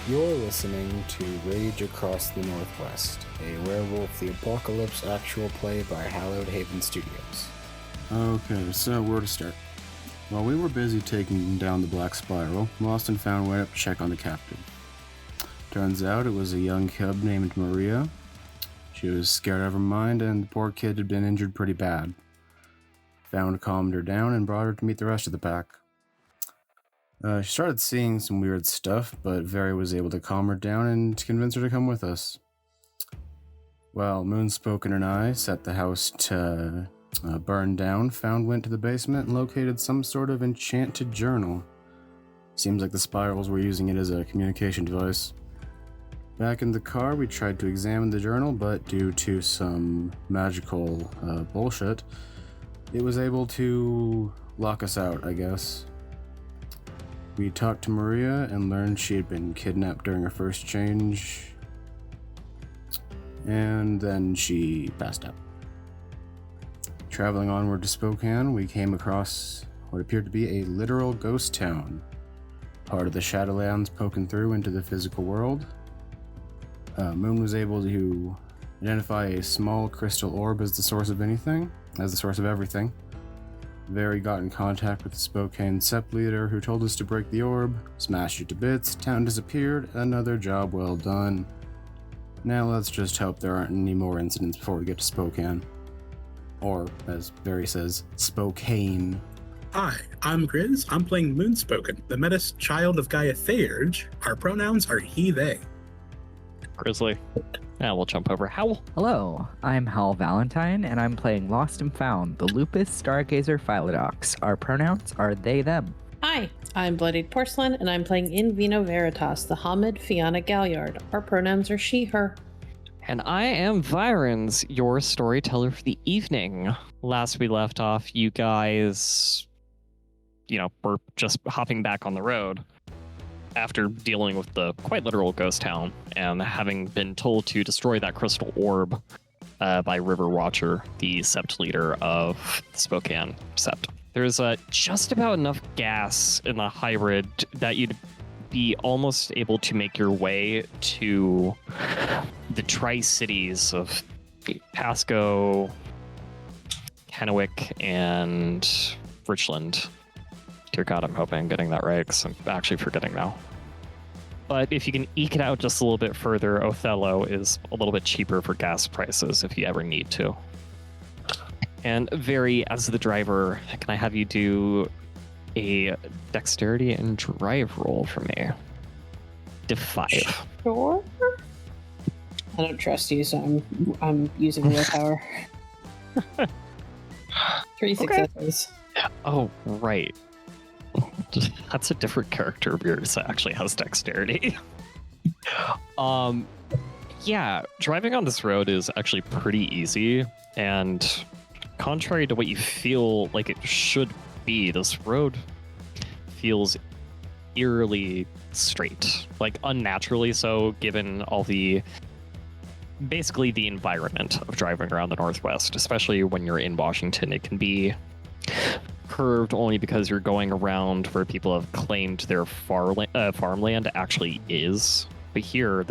You're listening to Rage Across the Northwest, a Werewolf the Apocalypse actual play by Hallowed Haven Studios. Okay, so where to start? While we were busy taking down the Black Spiral, Lost and Found went up to check on the captain. Turns out it was a young cub named Maria. She was scared out of her mind, and the poor kid had been injured pretty bad. Found calmed her down and brought her to meet the rest of the pack. She started seeing some weird stuff, but Very was able to calm her down and convince her to come with us. Well, Moonspoken and I set the house to burn down. Found went to the basement and located some sort of enchanted journal. Seems like the spirals were using it as a communication device. Back in the car, we tried to examine the journal, but due to some magical bullshit, it was able to lock us out, I guess. We talked to Maria and learned she had been kidnapped during her first change, and then she passed out. Traveling onward to Spokane, we came across what appeared to be a literal ghost town, part of the Shadowlands poking through into the physical world. Moon was able to identify a small crystal orb as the source of everything. Very got in contact with the Spokane Sept leader, who told us to break the orb, smash it to bits, town disappeared, another job well done. Now let's just hope there aren't any more incidents before we get to Spokane. Or, as Very says, Spokane. Hi, I'm Grizz. I'm playing Moonspoken, the menace child of Gaia Theurge. Our pronouns are he, they. Grizzly. Now we'll jump over Howl. Hello, I'm Hal Valentine, and I'm playing Lost and Found, the Lupus Stargazer Philodox. Our pronouns are they, them. Hi, I'm Bloodied Porcelain, and I'm playing In Vino Veritas, the Hamid Fianna Galliard. Our pronouns are she, her. And I am Virens, your storyteller for the evening. Last we left off, you guys, were just hopping back on the road after dealing with the quite literal ghost town and having been told to destroy that crystal orb by River Watcher, the Sept leader of the Spokane Sept. There's just about enough gas in the hybrid that you'd be almost able to make your way to the Tri-Cities of Pasco, Kennewick, and Richland. Dear God, I'm hoping I'm getting that right, because I'm actually forgetting now. But if you can eke it out just a little bit further, Othello is a little bit cheaper for gas prices if you ever need to. And Very, as the driver, can I have you do a dexterity and drive roll for me? Diff 5. Sure. I don't trust you, so I'm using willpower. 3 successes. Oh, right. That's a different character of yours that actually has dexterity. Yeah, driving on this road is actually pretty easy, and contrary to what you feel like it should be, this road feels eerily straight, like unnaturally so, given all basically the environment of driving around the Northwest, especially when you're in Washington. It can be curved only because you're going around where people have claimed their farmland actually is. But here,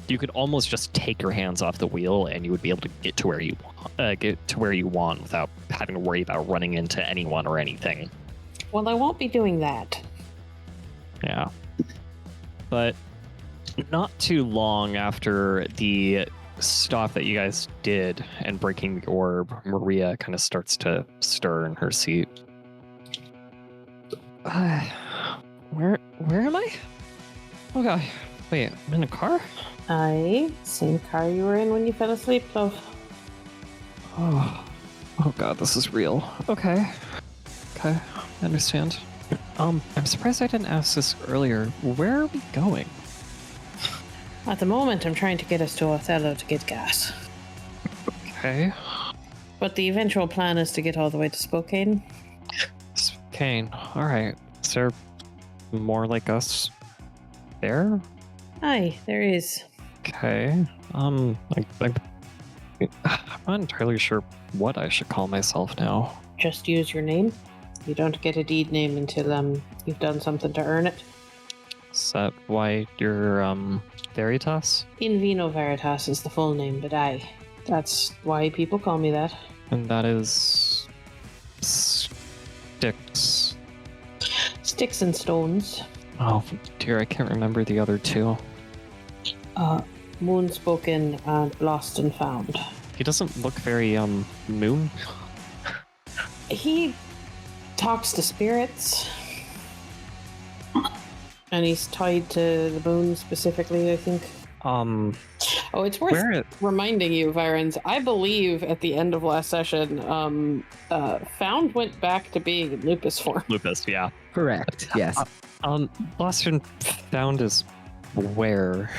you could almost just take your hands off the wheel and you would be able to get to where you want without having to worry about running into anyone or anything. Well, I won't be doing that. Yeah. But not too long after the stop that you guys did and breaking the orb, Maria kind of starts to stir in her seat. Where am I? Oh god, wait, I'm in a car? Same car you were in when you fell asleep, love. Oh god, this is real. Okay, I understand. I'm surprised I didn't ask this earlier. Where are we going? At the moment, I'm trying to get us to Othello to get gas. Okay. But the eventual plan is to get all the way to Spokane. Spokane, alright. Is there more like us there? Aye, there is. Okay. I'm not entirely sure what I should call myself now. Just use your name. You don't get a deed name until you've done something to earn it. Is that why you're Veritas? In Vino Veritas is the full name, but that's why people call me that. And that is Sticks. Sticks and Stones. Oh dear, I can't remember the other two. Moonspoken and Lost and Found. He doesn't look very moon. He talks to spirits. And he's tied to the moon specifically, I think. Oh, it's worth reminding you, Virens. I believe at the end of last session, Found went back to being in Lupus form. Lupus, yeah. Correct. Yes. Lost and Found is where?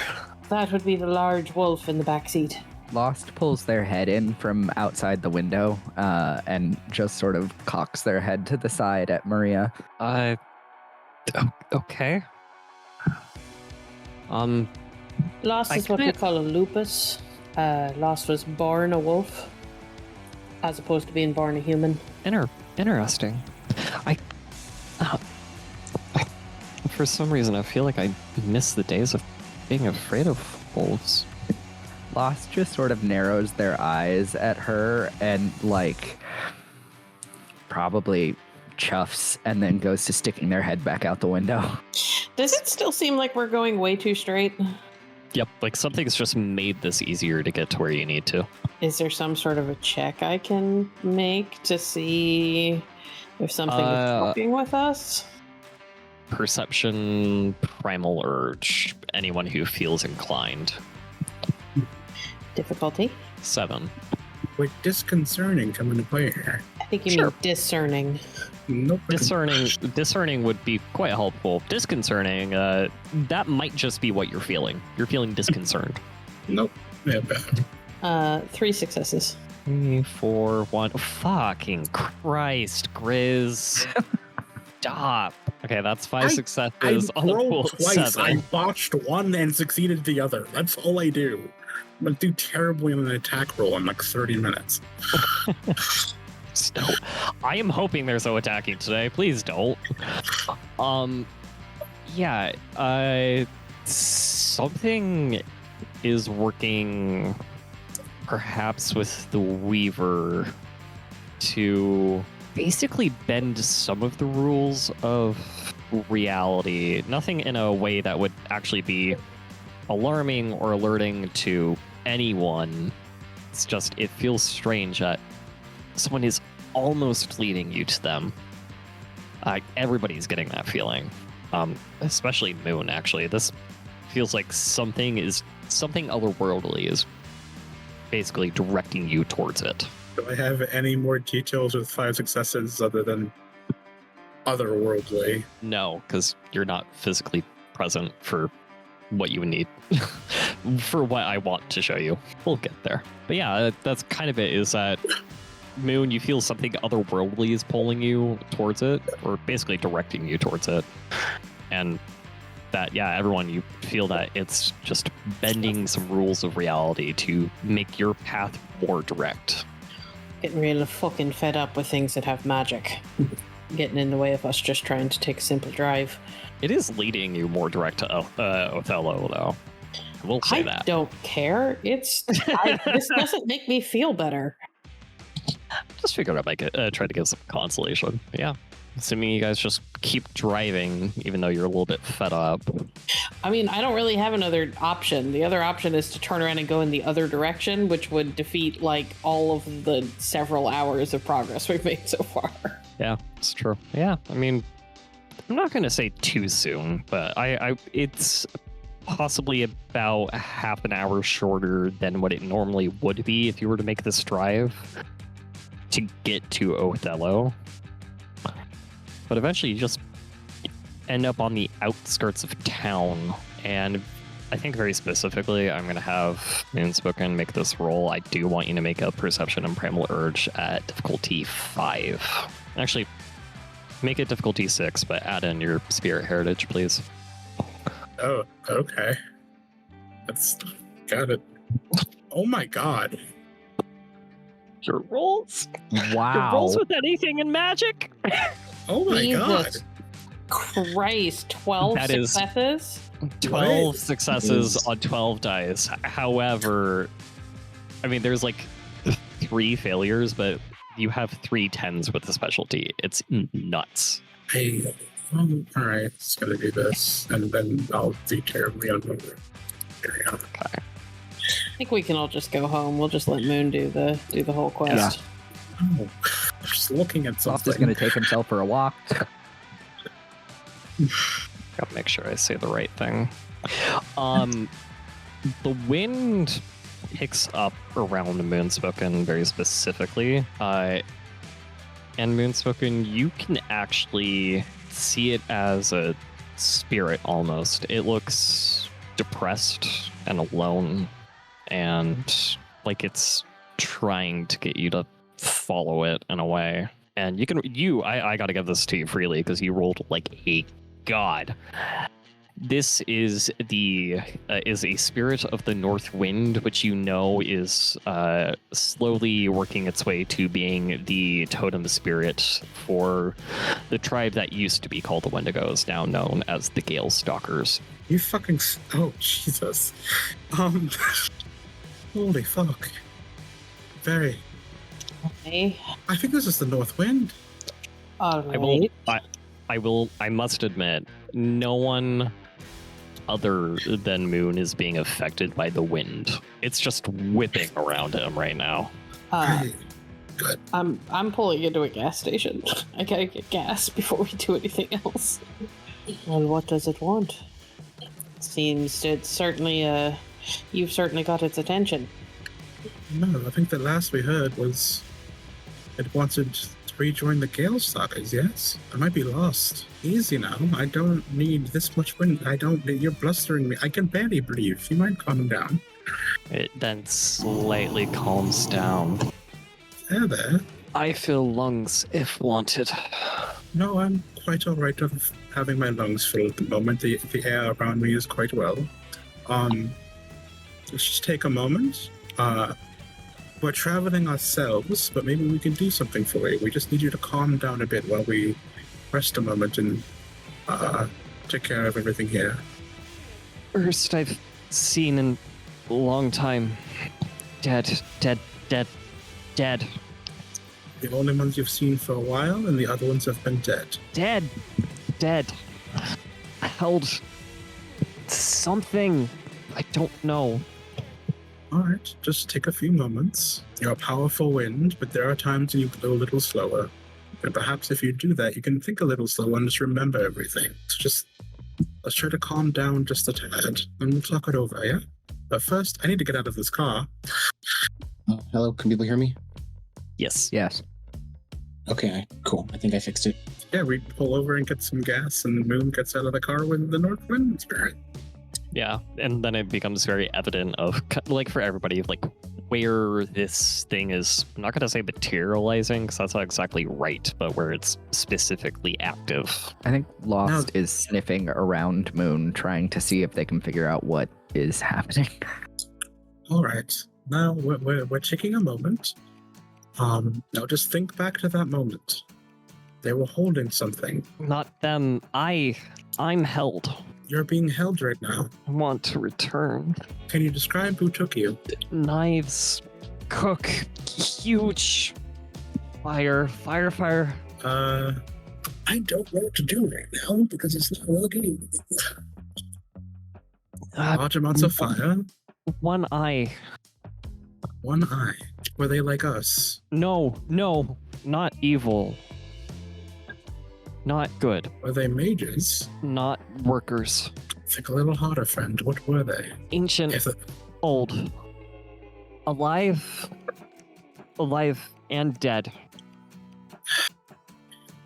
That would be the large wolf in the back seat. Lost pulls their head in from outside the window and just sort of cocks their head to the side at Maria. Okay. Lost is what we call a lupus. Lost was born a wolf, as opposed to being born a human. Interesting. I for some reason, I feel like I miss the days of being afraid of wolves. Lost just sort of narrows their eyes at her and, like, probably chuffs and then goes to sticking their head back out the window. Does it still seem like we're going way too straight? Yep, like something's just made this easier to get to where you need to. Is there some sort of a check I can make to see if something is fucking with us? Perception, primal urge, anyone who feels inclined. Difficulty? 7. Would disconcerting come into play here? I think you mean discerning. Nope. Discerning would be quite helpful. Disconcerting, that might just be what you're feeling. You're feeling disconcerted. Nope. Yeah, bad. 3 successes. 3, 4, 1. fucking Christ, Grizz. Stop. Okay, that's 5 successes I on the rolled pool. twice. 7. I botched one and succeeded the other. That's all I do. I'm gonna do terribly in an attack roll in like 30 minutes. No. I am hoping there's no attacking today. Please don't. Yeah, something is working perhaps with the Weaver to basically bend some of the rules of reality. Nothing in a way that would actually be alarming or alerting to anyone. It's just, it feels strange that someone is almost leading you to them. Everybody's getting that feeling, especially Moon. Actually, this feels like something otherworldly is basically directing you towards it. Do I have any more details with 5 successes other than otherworldly? No, because you're not physically present for what you would need for what I want to show you. We'll get there. But yeah, that's kind of it, is that Moon, you feel something otherworldly is pulling you towards it, or basically directing you towards it. And that, yeah, everyone, you feel that it's just bending some rules of reality to make your path more direct. Getting real fucking fed up with things that have magic. Getting in the way of us just trying to take a simple drive. It is leading you more direct to Othello, though. We'll say that. I don't care. This doesn't make me feel better. Just figured I'd try to give some consolation. Yeah. Assuming you guys just keep driving, even though you're a little bit fed up. I mean, I don't really have another option. The other option is to turn around and go in the other direction, which would defeat, like, all of the several hours of progress we've made so far. Yeah, it's true. Yeah, I mean, I'm not going to say too soon, but it's possibly about half an hour shorter than what it normally would be if you were to make this drive to get to Othello. But eventually you just end up on the outskirts of town, and I think very specifically I'm going to have Moonspoken make this roll. I do want you to make a Perception and Primal Urge at difficulty 5. Actually, make it difficulty 6, but add in your Spirit Heritage, please. Oh, okay. Got it. Oh my god. Your rolls? Wow. Your rolls with anything in magic? Oh my god. Christ, 12 That is- successes? 12 successes on 12 dice. However, I mean, there's like 3 failures, but you have 3 10s with the specialty. It's nuts. Hey, all right, it's gonna do this, and then I'll be terribly unmotivated. Carry on. Okay. I think we can all just go home. We'll just let Moon do the whole quest. Oh, I'm just looking at Lost something. is going to take himself for a walk. Gotta make sure I say the right thing. The wind picks up around Moonspoken very specifically. And Moonspoken, you can actually see it as a spirit almost. It looks depressed and alone, and like it's trying to get you to follow it in a way. And I gotta give this to you freely because you rolled like a god. This is a spirit of the North Wind, which you know is slowly working its way to being the totem spirit for the tribe that used to be called the Wendigos, now known as the Gale Stalkers. You fucking. Oh, Jesus. Holy fuck. Very. Okay. I think this is the North Wind. All right. I must admit, no one other than Moon is being affected by the wind. It's just whipping around him right now. Hey, good. I'm pulling into a gas station. I gotta get gas before we do anything else. Well, what does it want? Seems it's certainly you've certainly got its attention. No, I think the last we heard was it wanted to rejoin the Gale Stalkers, yes? I might be lost. Easy now. I don't need this much wind. You're blustering me. I can barely breathe. You might calm down. It then slightly calms down. There. I feel lungs if wanted. No, I'm quite alright of having my lungs filled at the moment. The air around me is quite well. Let's just take a moment. We're traveling ourselves, but maybe we can do something for you. We just need you to calm down a bit while we rest a moment and take care of everything here. First I've seen in a long time. Dead. The only ones you've seen for a while, and the other ones have been dead. Dead. Held something. I don't know. Alright, just take a few moments. You're a powerful wind, but there are times when you blow a little slower. And perhaps if you do that, you can think a little slower and just remember everything. So let's try to calm down just a tad, and we'll talk it over, yeah? But first, I need to get out of this car. Hello, can people hear me? Yes. Yes. Okay, cool. I think I fixed it. Yeah, we pull over and get some gas, and Moon gets out of the car with the North Wind spirit. Yeah, and then it becomes very evident of, like, for everybody, like, where this thing is, I'm not going to say materializing, because that's not exactly right, but where it's specifically active. I think Lost is sniffing around Moon, trying to see if they can figure out what is happening. All right. Now we're taking a moment. Now just think back to that moment. They were holding something. Not them. I'm held. You're being held right now. I want to return. Can you describe who took you? Knives. Cook. Huge. Fire. I don't know what to do right now because it's not working. Large amounts of fire. One eye. One eye. Were they like us? No. Not evil. Not good. Were they mages? Not workers. Think a little harder, friend. What were they? Ancient. Old. Alive and dead.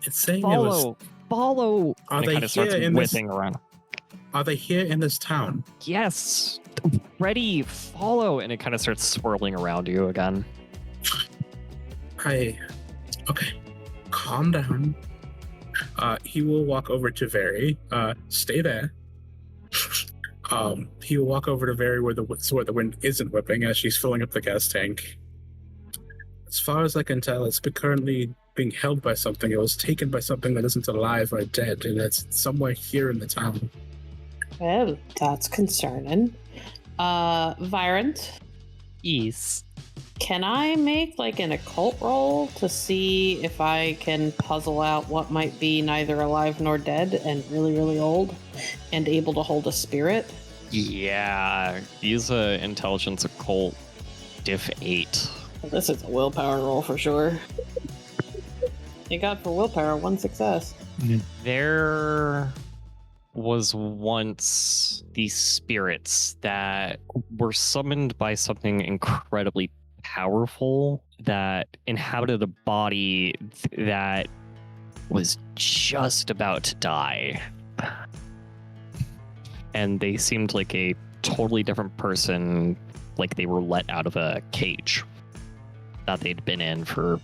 It's saying it was... Follow. Are and they it kind of starts here in whipping around. Are they here in this town? Yes. Ready. Follow. And it kind of starts swirling around you again. Okay. Calm down. He will walk over to Very. Stay there. He will walk over to Very where the wind isn't whipping as she's filling up the gas tank. As far as I can tell, it's currently being held by something. It was taken by something that isn't alive or dead, and it's somewhere here in the town. Well, that's concerning. Virant? Yes. Can I make like an occult roll to see if I can puzzle out what might be neither alive nor dead and really, really old and able to hold a spirit? Yeah. Use a intelligence occult diff 8. Well, this is a willpower roll for sure. You got for willpower 1 success. There was once these spirits that were summoned by something incredibly powerful that inhabited a body that was just about to die. And they seemed like a totally different person, like they were let out of a cage that they'd been in for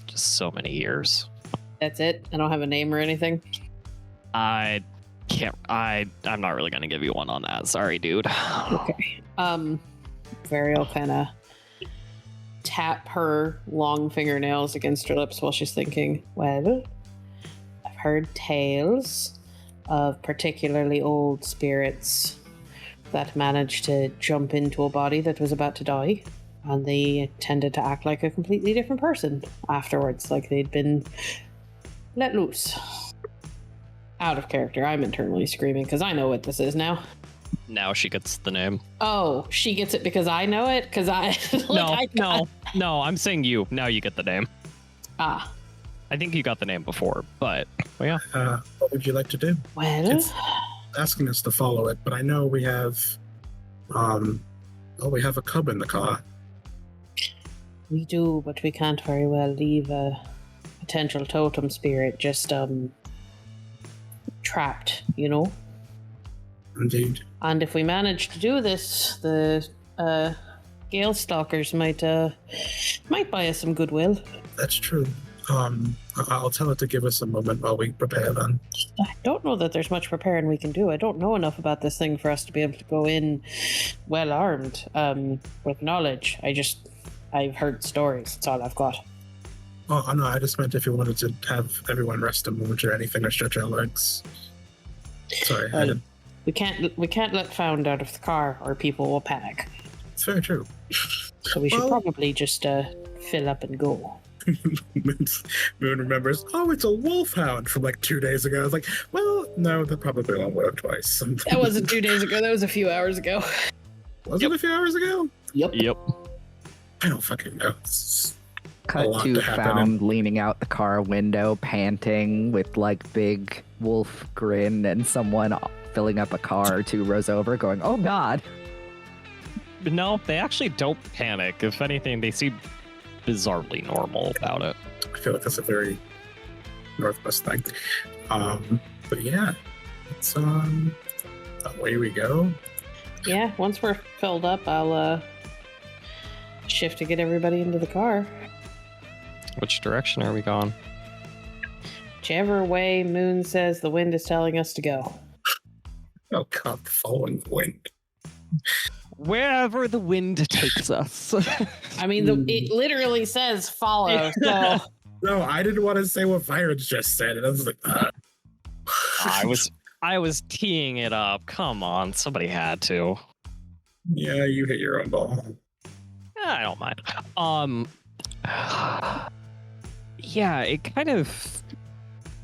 just so many years. That's it? I don't have a name or anything? I'm not really gonna give you one on that. Sorry, dude. Okay. Varial kind of tap her long fingernails against her lips while she's thinking, well, I've heard tales of particularly old spirits that managed to jump into a body that was about to die, and they tended to act like a completely different person afterwards, like they'd been let loose. Out of character. I'm internally screaming because I know what this is now. Now she gets the name. Oh, she gets it because I know it? Because I... No, I'm saying you. Now you get the name. Ah. I think you got the name before, but... Well, yeah. What would you like to do? Well... It's asking us to follow it, but I know we have... we have a cub in the car. We do, but we can't very well leave a potential totem spirit just, trapped, you know? Indeed. And if we manage to do this, the Gale Stalkers might buy us some goodwill. That's true. I'll tell it to give us a moment while we prepare then. I don't know that there's much preparing we can do. I don't know enough about this thing for us to be able to go in well armed, with knowledge. I've heard stories. That's all I've got. Oh, no, I just meant if you wanted to have everyone rest a moment or anything or stretch our legs. Sorry, we can't let Found out of the car or people will panic. It's very true. So we should probably just fill up and go. Moon remembers, it's a wolfhound from like 2 days ago. I was like, well, no, that probably won't work twice. That wasn't 2 days ago. That was a few hours ago. Was it a few hours ago? Yep. I don't fucking know. Cut to Found leaning out the car window, panting with like big wolf grin, and someone filling up a car 2 rows over going, oh god. No, they actually don't panic. If anything, they seem bizarrely normal about it. I feel like that's a very Northwest thing. But yeah, it's away we go. Yeah, once we're filled up, I'll shift to get everybody into the car. Which direction are we going? Whichever way Moon says the wind is telling us to go. Oh god, following the wind. Wherever the wind takes us. I mean, it literally says follow, so... No, I didn't want to say what Virus just said, and I was like, I was teeing it up. Come on, somebody had to. Yeah, you hit your own ball. I don't mind. Yeah, it kind of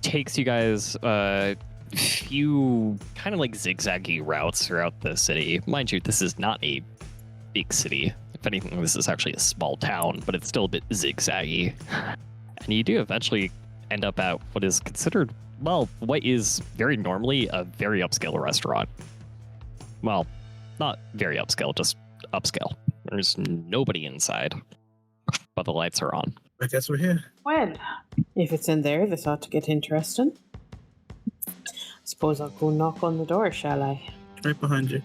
takes you guys a few kind of like zigzaggy routes throughout the city. Mind you, this is not a big city. If anything, this is actually a small town, but it's still a bit zigzaggy. And you do eventually end up at what is considered, well, what is very normally a very upscale restaurant. Well, not very upscale, just upscale. There's nobody inside, but the lights are on. I guess we're here. Well, if it's in there, this ought to get interesting. Suppose I'll go knock on the door, shall I? Right behind you.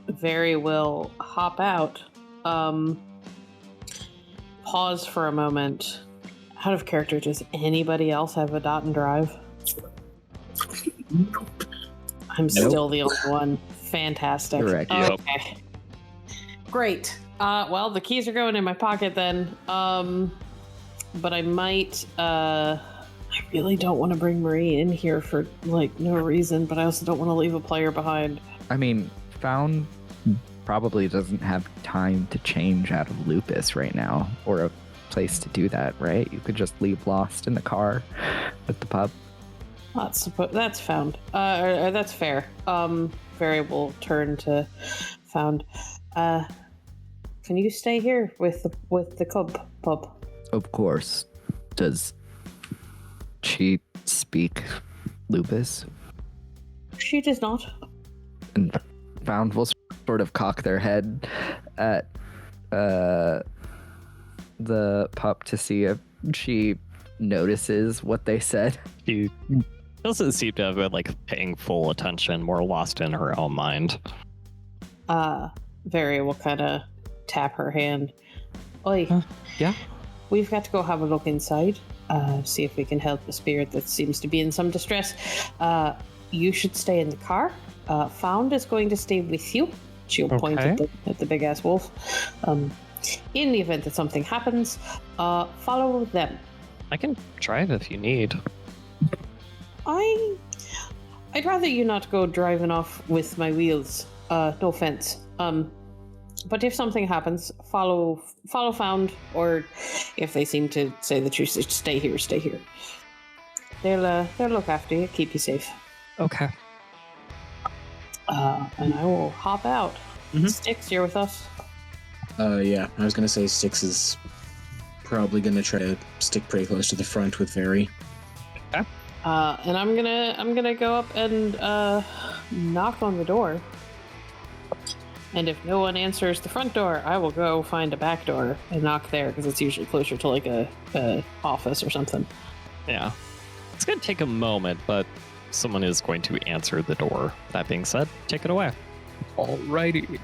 Very will hop out. Pause for a moment. Out of character, does anybody else have a dot and drive? Nope. I'm still the only one. Fantastic. Correct. Okay. Great. Well, the keys are going in my pocket then. but I might. I really don't want to bring Marie in here for like no reason, but I also don't want to leave a player behind. I mean, Found probably doesn't have time to change out of Lupus right now, or a place to do that, right? You could just leave Lost in the car with the pup. That's Found. That's fair. Very will turn to Found. Can you stay here with the cub pup? Of course. Does she speak Lupus? She does not. And Found will sort of cock their head at the pup to see if she notices what they said. She doesn't seem to have been like paying full attention, more lost in her own mind. Very will kind of tap her hand. Oi. Yeah? We've got to go have a look inside. See if we can help a spirit that seems to be in some distress. You should stay in the car. Found is going to stay with you. She'll point at the big ass wolf. In the event that something happens, follow them. I can drive if you need. I'd rather you not go driving off with my wheels. No offense. But if something happens, follow Found, or if they seem to say that you should stay here, stay here. They'll look after you, keep you safe. Okay. And I will hop out. Mm-hmm. Styx, you're with us. Yeah, I was gonna say Styx is probably gonna try to stick pretty close to the front with Very. Okay. And I'm gonna go up and knock on the door. And if no one answers the front door, I will go find a back door and knock there, because it's usually closer to like a office or something. Yeah. It's going to take a moment, but someone is going to answer the door. That being said, take it away. Alrighty.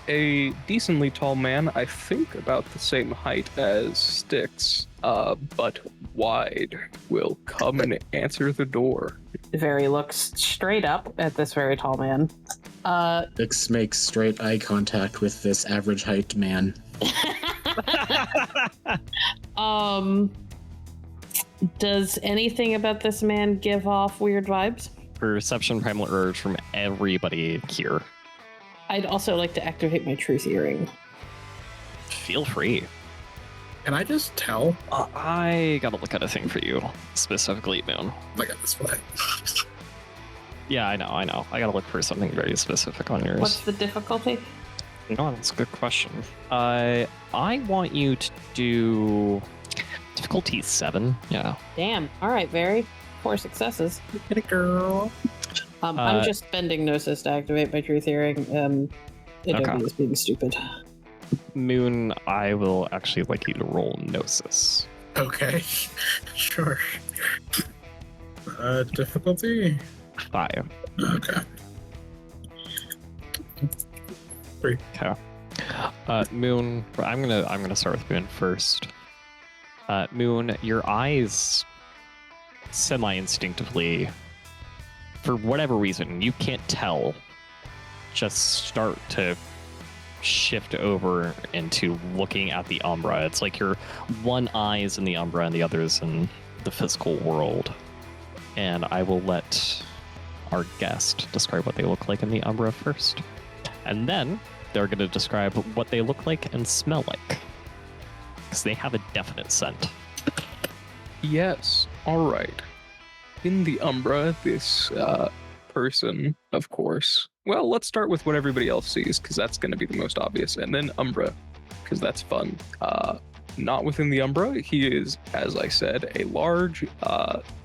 A decently tall man, I think about the same height as Styx, but wide, will come and answer the door. Very looks straight up at this very tall man. Styx makes straight eye contact with this average height man. Does anything about this man give off weird vibes? Perception primal urge from everybody here. I'd also like to activate my truth earring. Feel free. Can I just tell? I gotta look at a thing for you, specifically, Moon. I got this way. Yeah, I know. I gotta look for something very specific on yours. What's the difficulty? No, that's a good question. I want you to do difficulty 7. Yeah. Damn. All right, Very. 4 successes. Get it, girl. I'm just spending Gnosis to activate my truth earring. Adobe is being stupid. Moon, I will actually like you to roll Gnosis. Okay. Sure. Difficulty? 5. Okay. 3. Okay. Moon, I'm gonna start with Moon first. Moon, your eyes semi-instinctively, for whatever reason, you can't tell, just start to shift over into looking at the Umbra. It's like your one eye is in the Umbra and the other is in the physical world. And I will let our guest describe what they look like in the Umbra first. And then they're going to describe what they look like and smell like, because they have a definite scent. Yes, alright. In the Umbra, this person, of course. Well, let's start with what everybody else sees, because that's going to be the most obvious, and then Umbra, because that's fun. Not within the Umbra, he is, as I said, a large,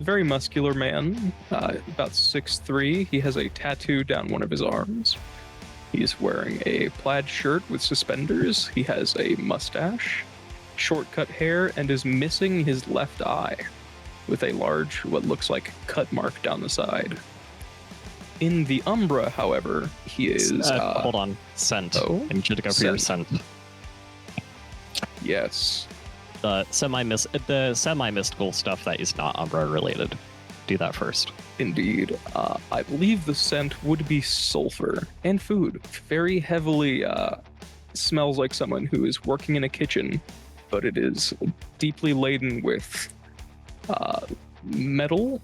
very muscular man, about 6'3". He has a tattoo down one of his arms. He's wearing a plaid shirt with suspenders. He has a mustache, short-cut hair, and is missing his left eye, with a large, what looks like, cut mark down the side. In the Umbra, however, he is... hold on. Scent. Oh? I need you to go for your scent. Yes. The semi-mystical stuff that is not Umbra related. Do that first. Indeed. I believe the scent would be sulfur and food. Very heavily smells like someone who is working in a kitchen, but it is deeply laden with metal,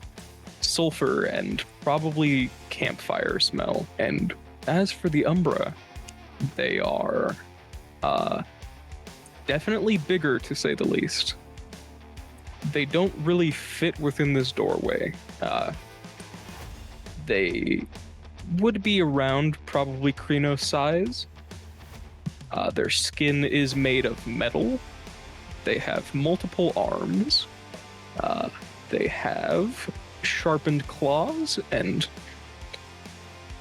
sulfur, and probably campfire smell. And as for the Umbra, they are definitely bigger, to say the least. They don't really fit within this doorway. They would be around probably Krino's size. Their skin is made of metal. They have multiple arms. They have sharpened claws, and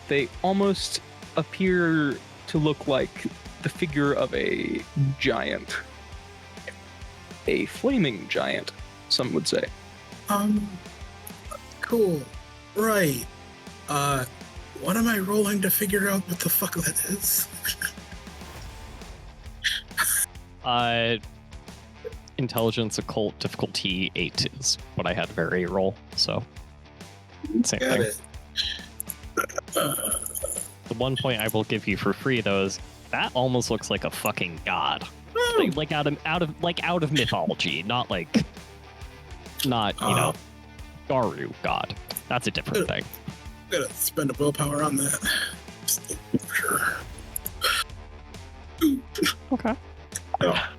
they almost appear to look like the figure of a giant. A flaming giant, some would say. Cool. Right. What am I rolling to figure out what the fuck that is? Intelligence occult difficulty 8 is what I had Very roll, so same Got thing. it. The 1 point I will give you for free, though, is that almost looks like a fucking god, like out of mythology, not you know, Garu god. That's a different thing. I'm gonna spend a willpower on that. Sure. Okay. Oh.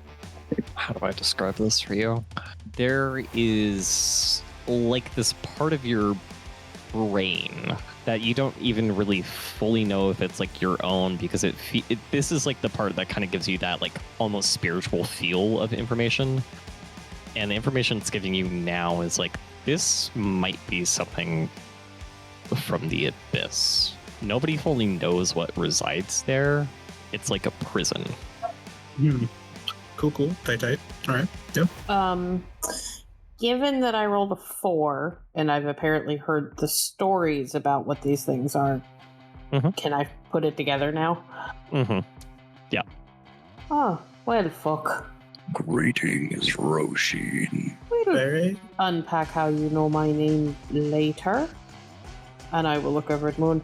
How do I describe this for you? There is like this part of your brain that you don't even really fully know if it's like your own, because this is like the part that kind of gives you that like almost spiritual feel of information. And the information it's giving you now is like, this might be something from the abyss. Nobody fully knows what resides there. It's like a prison. Cool. Tight. All right. Yep. Given that I rolled a 4 and I've apparently heard the stories about what these things are, can I put it together now? Yeah. Oh, well, fuck. Greetings, Roshin. Very. Unpack how you know my name later. And I will look over at Moon.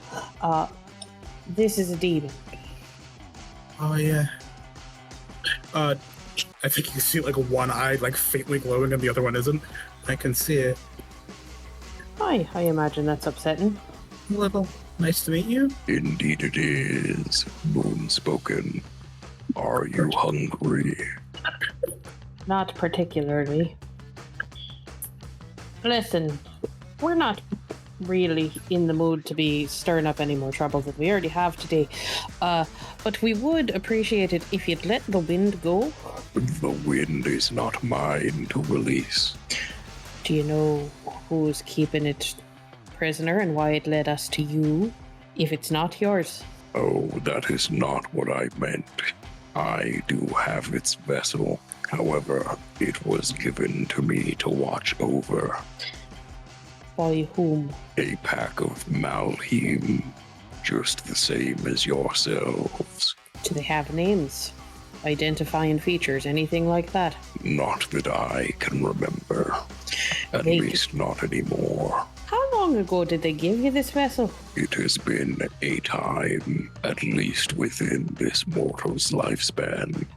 This is a demon. Oh yeah. I think you see like one eye like faintly glowing and the other one isn't. I can see it. I imagine that's upsetting. A little. Nice to meet you. Indeed it is. Moonspoken. Are you hungry? Not particularly. Listen, we're not really in the mood to be stirring up any more trouble than we already have today. But we would appreciate it if you'd let the wind go. The wind is not mine to release. Do you know who's keeping it prisoner and why it led us to you, if it's not yours? Oh, that is not what I meant. I do have its vessel. However, it was given to me to watch over. By whom? A pack of Malheim, just the same as yourselves. Do they have names? Identifying features, anything like that? Not that I can remember. At least not anymore. How long ago did they give you this vessel? It has been a time, at least within this mortal's lifespan.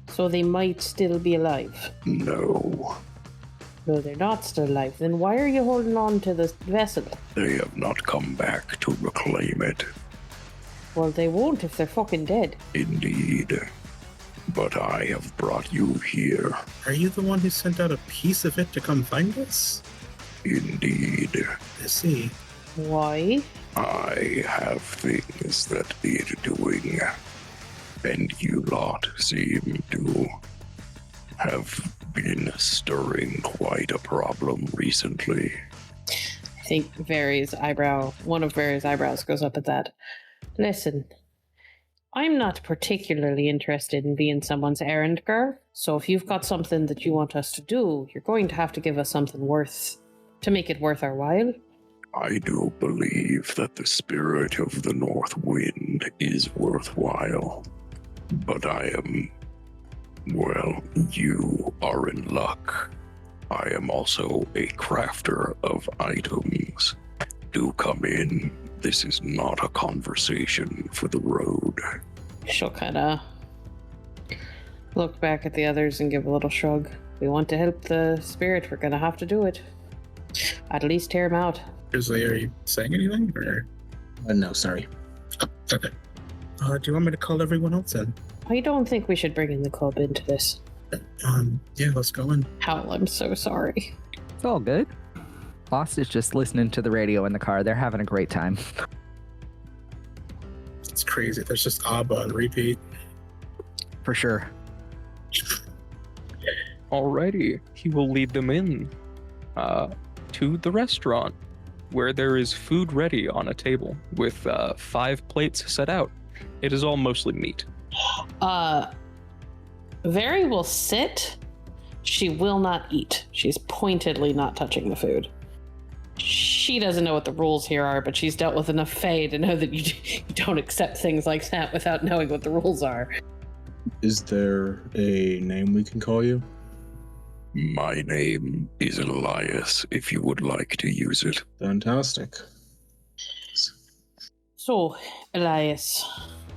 So they might still be alive? No. No, they're not still alive. Then why are you holding on to this vessel? They have not come back to reclaim it. Well, they won't if they're fucking dead. Indeed. But I have brought you here. Are you the one who sent out a piece of it to come find us? Indeed. I see. Why? I have things that need doing. And you lot seem to have been stirring quite a problem recently. I think one of Vary's eyebrows goes up at that. Listen, I'm not particularly interested in being someone's errand girl, so if you've got something that you want us to do, you're going to have to give us something to make it worth our while. I do believe that the spirit of the North Wind is worthwhile, but you are in luck. I am also a crafter of items. Do come in. This is not a conversation for the road. She'll kind of Look back at the others and give a little shrug. We want to help the spirit. We're going to have to do it. At least tear him out. Grizzly, are you saying anything? Or? No, sorry. Oh, okay. Do you want me to call everyone else in? I don't think we should bring in the club into this. Yeah, let's go in. Howl, I'm so sorry. It's all good. Lost is just listening to the radio in the car. They're having a great time. It's crazy. There's just ABBA on repeat. For sure. Alrighty, he will lead them in to the restaurant, where there is food ready on a table with 5 plates set out. It is all mostly meat. Very will sit. She will not eat. She's pointedly not touching the food. She doesn't know what the rules here are, but she's dealt with enough Fae to know that you don't accept things like that without knowing what the rules are. Is there a name we can call you? My name is Elias, if you would like to use it. Fantastic. So, Elias,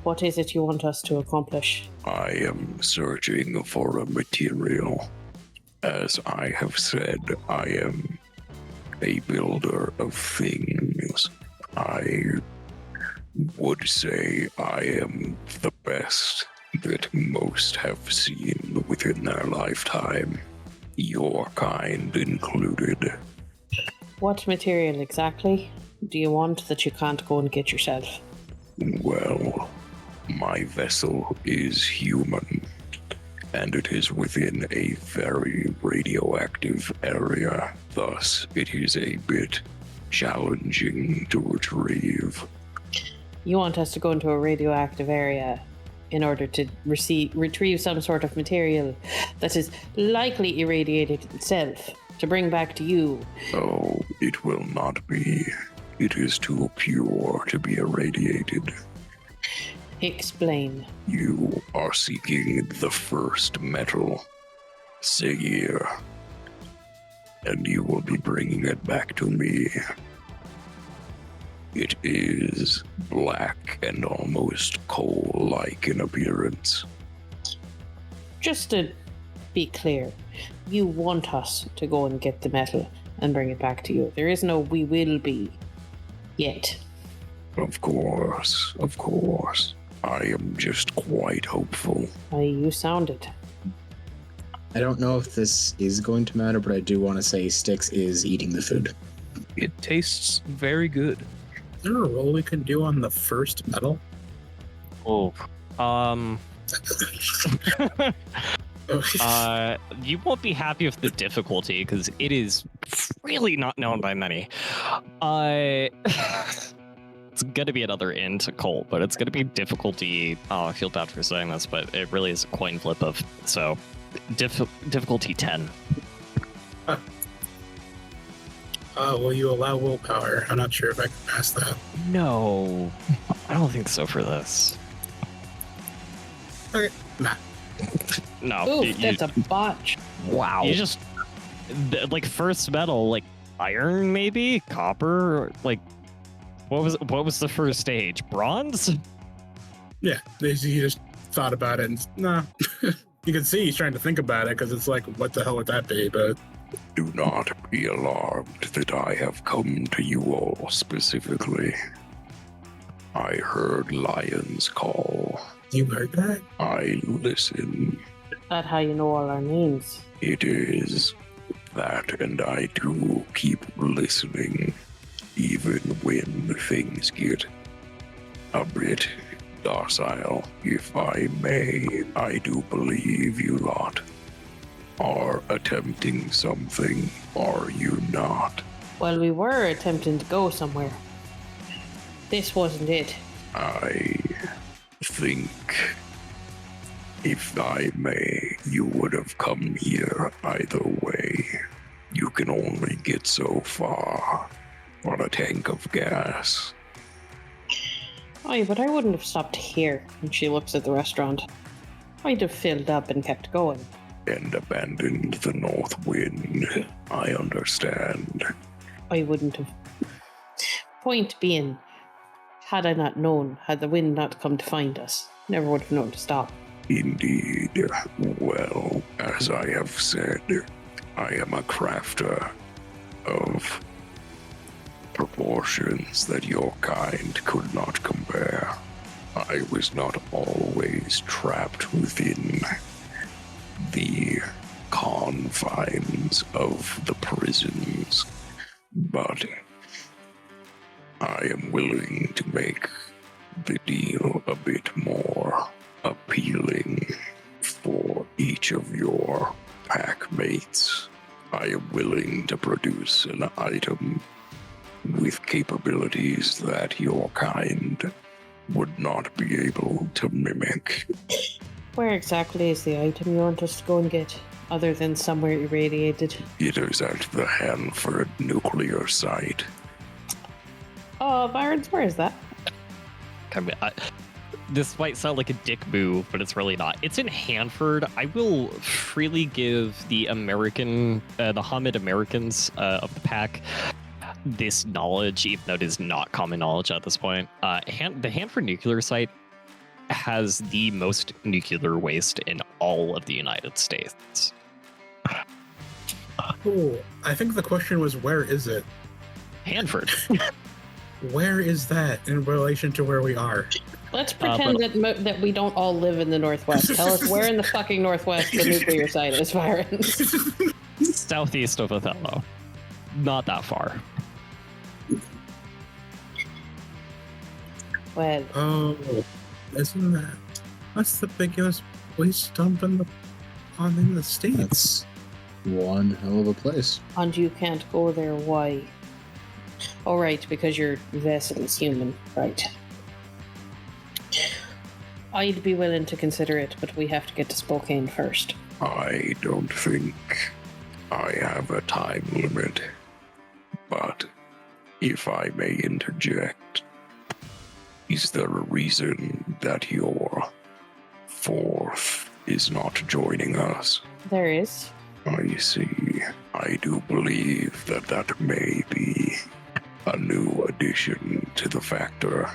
what is it you want us to accomplish? I am searching for a material. As I have said, I am a builder of things. I would say I am the best that most have seen within their lifetime, your kind included. What material exactly do you want that you can't go and get yourself? Well, my vessel is human, and it is within a very radioactive area. Thus, it is a bit challenging to retrieve. You want us to go into a radioactive area in order to retrieve some sort of material that is likely irradiated itself to bring back to you. Oh, it will not be. It is too pure to be irradiated. Explain. You are seeking the first metal, Sigir, and you will be bringing it back to me. It is black and almost coal-like in appearance. Just to be clear, you want us to go and get the metal and bring it back to you. There is no we will be yet. Of course, of course. I am just quite hopeful. You sound it. I don't know if this is going to matter, but I do want to say Styx is eating the food. It tastes very good. Is there a roll we can do on the first metal? Oh. You won't be happy with the difficulty because it is really not known by many. It's gonna be another int Colt, but it's gonna be difficulty. Oh, I feel bad for saying this, but it really is a coin flip of so difficulty 10. Will you allow willpower? I'm not sure if I can pass that. No, I don't think so for this. Okay, nah. No, Ooh, that's a botch. Wow. You just like first metal, like iron, maybe copper, like what was the first stage? Bronze? Yeah, he just thought about it and nah. You can see he's trying to think about it because it's like, what the hell would that be? But Do not be alarmed that I have come to you all specifically. I heard lions call. you heard that? I listen. That's how you know all our names. It is that, and I do keep listening, even when things get a bit docile, if I may. I do believe you lot are attempting something, are you not? Well, we were attempting to go somewhere. This wasn't it. I think, if I may, you would have come here either way. You can only get so far on a tank of gas. Oh, but I wouldn't have stopped here. And she looks at the restaurant. I'd have filled up and kept going. And abandoned the north wind. I understand. I wouldn't have. Point being, had I not known, had the wind not come to find us, never would have known to stop. Indeed. Well, as I have said, I am a crafter of proportions that your kind could not compare. I was not always trapped within the confines of the prisons, but I am willing to make the deal a bit more appealing for each of your pack mates. I am willing to produce an item with capabilities that your kind would not be able to mimic. Where exactly is the item you want us to go and get, other than somewhere irradiated? It is at the Hanford nuclear site. Byron's, where is that? This might sound like a dick move, but it's really not. It's in Hanford. I will freely give the Hamid Americans of the pack this knowledge, even though it is not common knowledge at this point. The Hanford nuclear site has the most nuclear waste in all of the United States. Oh, I think the question was, where is it? Hanford. Where is that in relation to where we are? Let's pretend that we don't all live in the Northwest. Tell us where in the fucking Northwest the nuclear site is, Byron. Southeast of Othello. Not that far. Well. Oh, that's the biggest waste dump in the States. That's one hell of a place. And you can't go there, why? Oh, right, because your vessel is human, right. I'd be willing to consider it, but we have to get to Spokane first. I don't think I have a time limit, but if I may interject, is there a reason that your fourth is not joining us? There is. I see. I do believe that may be a new addition to the factor.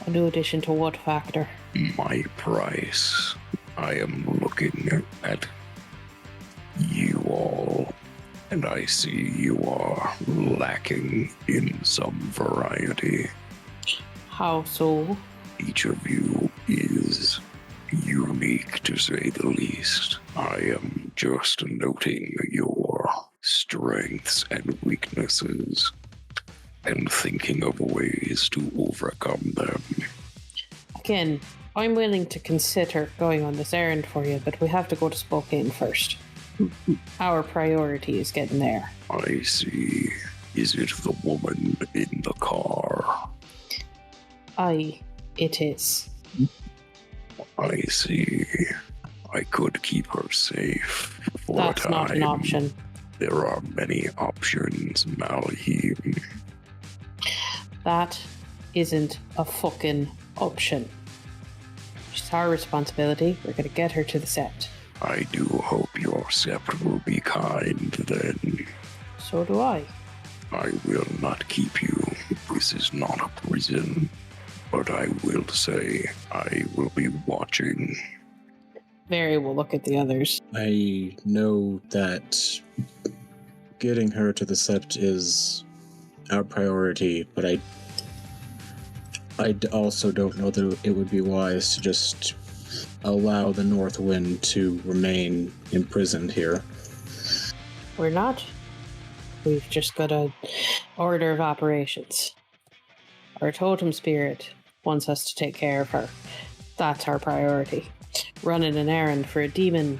A new addition to what factor? My price. I am looking at you all, and I see you are lacking in some variety. How so? Each of you is unique, to say the least. I am just noting your strengths and weaknesses and thinking of ways to overcome them. Again, I'm willing to consider going on this errand for you, but we have to go to Spokane first. Our priority is getting there. I see. Is it the woman in the car? Aye, it is. I see. I could keep her safe for That's a time. not an option. There are many options, Malahim. That isn't a fucking option. It's our responsibility. We're gonna get her to the set. I do hope your sept will be kind then. So do I. I will not keep you. This is not a prison. But I will say I will be watching. Mary will look at the others. I know that getting her to the sept is our priority, but I also don't know that it would be wise to just allow the North Wind to remain imprisoned here. We're not. We've just got a order of operations. Our totem spirit wants us to take care of her. That's our priority. Running an errand for a demon,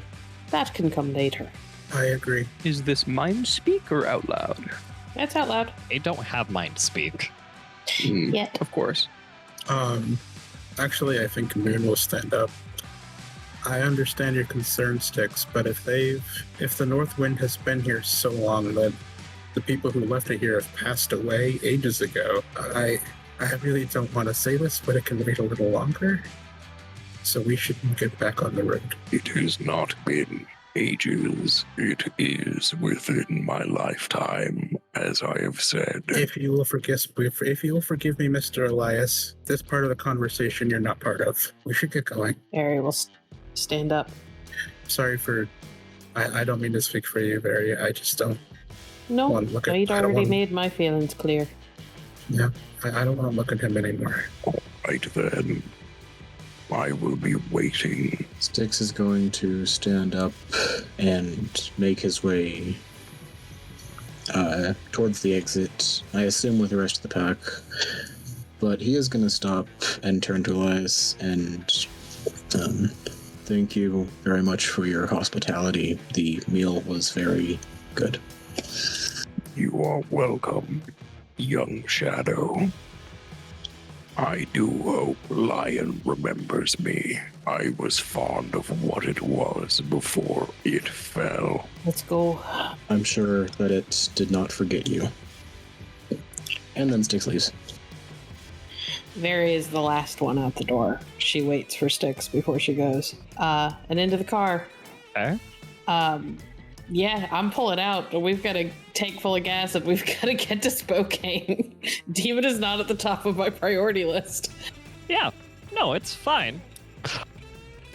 that can come later. I agree. Is this mind speak or out loud? That's out loud. They don't have mind speak. Yet. Of course. Actually, I think Moon will stand up. I understand your concern, Styx, but if the North Wind has been here so long that the people who left it here have passed away ages ago, I really don't want to say this, but it can wait a little longer. So we should get back on the road. It has not been ages. It is within my lifetime, as I have said. If you will forgive me, Mr. Elias, this part of the conversation you're not part of. We should get going. Mary will stand up. Sorry for... I don't mean to speak for you, Barry. I just don't No, want to look at... I'd I don't already want- made my feelings clear. Yeah, I don't want to look at him anymore. Right then, I will be waiting. Styx is going to stand up and make his way towards the exit, I assume with the rest of the pack. But he is going to stop and turn to Elias and thank you very much for your hospitality. The meal was very good. You are welcome, young Shadow. I do hope Lion remembers me. I was fond of what it was before it fell. Let's go. I'm sure that it did not forget you. And then Styx leaves. Very is the last one out the door. She waits for Styx before she goes. And into the car. Okay. Yeah, I'm pulling out. We've got a tank full of gas and we've got to get to Spokane. Demon is not at the top of my priority list. Yeah. No, it's fine. You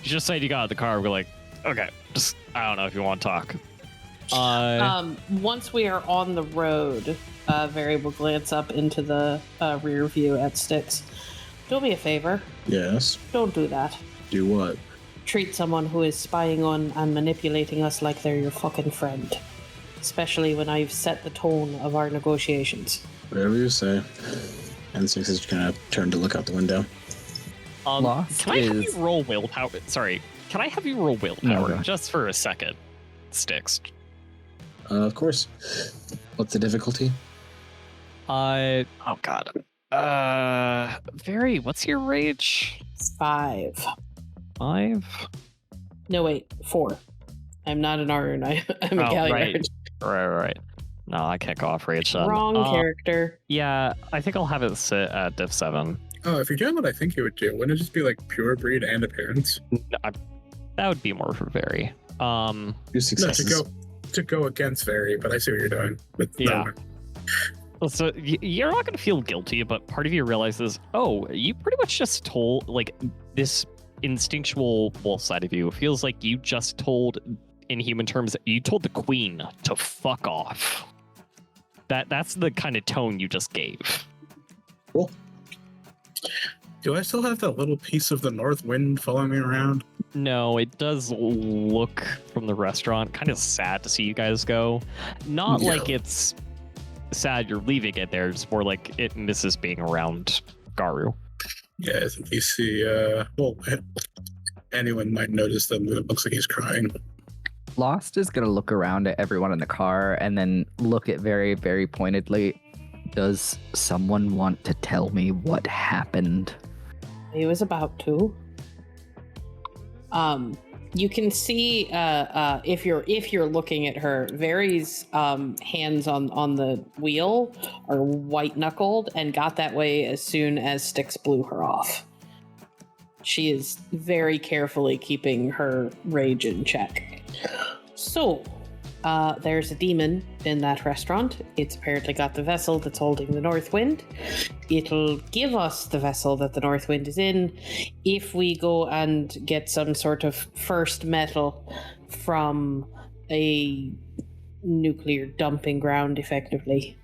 just said you got out of the car. We're like, okay, just, I don't know if you want to talk. Once we are on the road, Very will glance up into the rear view at Styx. Do me a favor. Yes. Don't do that. Do what? Treat someone who is spying on and manipulating us like they're your fucking friend. Especially when I've set the tone of our negotiations. Whatever you say. And Styx is gonna turn to look out the window. Lost can I have is- you roll willpower? Sorry, can I have you roll willpower No. just for a second? Styx. Of course. What's the difficulty? Oh god. Very, what's your rage? 5. 5? No, wait, 4. I'm not an Arun. I'm a Galliard. Right. No, I can't go off rage then. Wrong character. Yeah, I think I'll have it sit at div 7. Oh, if you're doing what I think you would do, wouldn't it just be like pure breed and appearance? That would be more for Very. Two No, successes. to go against Very, but I see what you're doing. But Yeah. So you're not going to feel guilty, but part of you realizes, oh, you pretty much just told, like, this instinctual wolf side of you feels like you just told, in human terms, you told the queen to fuck off. That's the kind of tone you just gave. Cool. Do I still have that little piece of the north wind following me around? No, it does look from the restaurant kind of sad to see you guys go. Not Yeah. like it's sad you're leaving it there, it's more like it misses being around Garu. Yeah, I think you see, well, anyone might notice that it looks like he's crying. Lost is going to look around at everyone in the car and then look at Very, very pointedly. Does someone want to tell me what happened? He was about to. You can see if you're looking at her, Very's hands on the wheel are white knuckled and got that way as soon as Styx blew her off. She is very carefully keeping her rage in check. So, there's a demon in that restaurant. It's apparently got the vessel that's holding the North Wind. It'll give us the vessel that the North Wind is in if we go and get some sort of first metal from a nuclear dumping ground, effectively.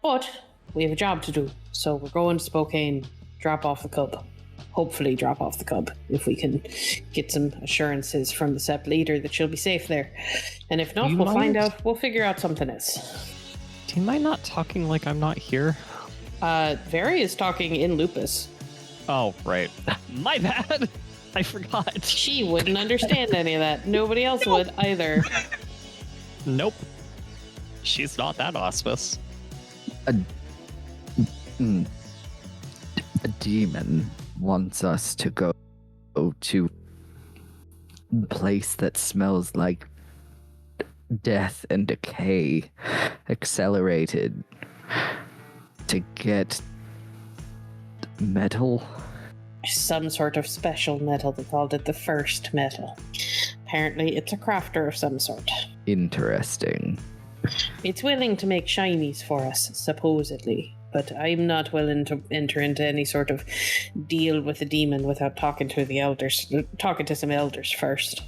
But we have a job to do, so we're going to Spokane, drop off the cub. Hopefully drop off the cub if we can get some assurances from the Sept leader that she'll be safe there. And if not, You we'll find might- out. We'll figure out something else. Do you mind not talking like I'm not here? Very is talking in Lupus. Oh, right. My bad. I forgot. She wouldn't understand any of that. Nobody else would either. Nope. She's not that auspice. A demon wants us to go to a place that smells like death and decay accelerated to get metal. Some sort of special metal. They called it the first metal. Apparently, it's a crafter of some sort. Interesting. It's willing to make shinies for us, supposedly. but I'm not willing to enter into any sort of deal with the demon without talking to some elders first.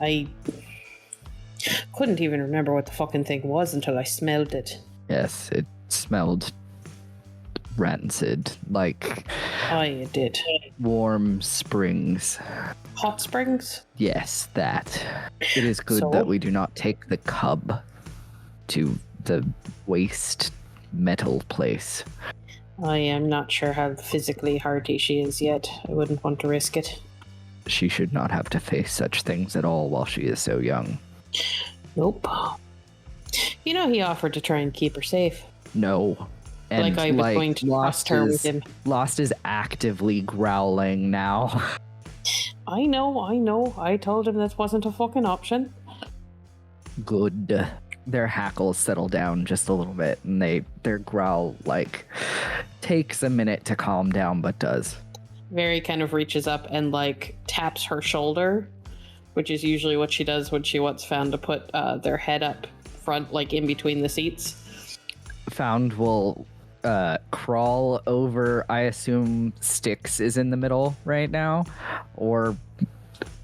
I couldn't even remember what the fucking thing was until I smelled it. Yes, it smelled rancid, like I did. warm springs. Hot springs? Yes, that. It is good So? that we do not take the cub to the waste metal place. I am not sure how physically hearty she is yet. I wouldn't want to risk it. She should not have to face such things at all while she is so young. Nope. You know, he offered to try and keep her safe. No. And like I was going to trust her with him. Lost is actively growling now. I know. I told him that wasn't a fucking option. Good. Their hackles settle down just a little bit, and their growl, like, takes a minute to calm down, but does. Very kind of reaches up and, like, taps her shoulder, which is usually what she does when she wants Found to put their head up front, like, in between the seats. Found will crawl over, I assume Styx is in the middle right now, or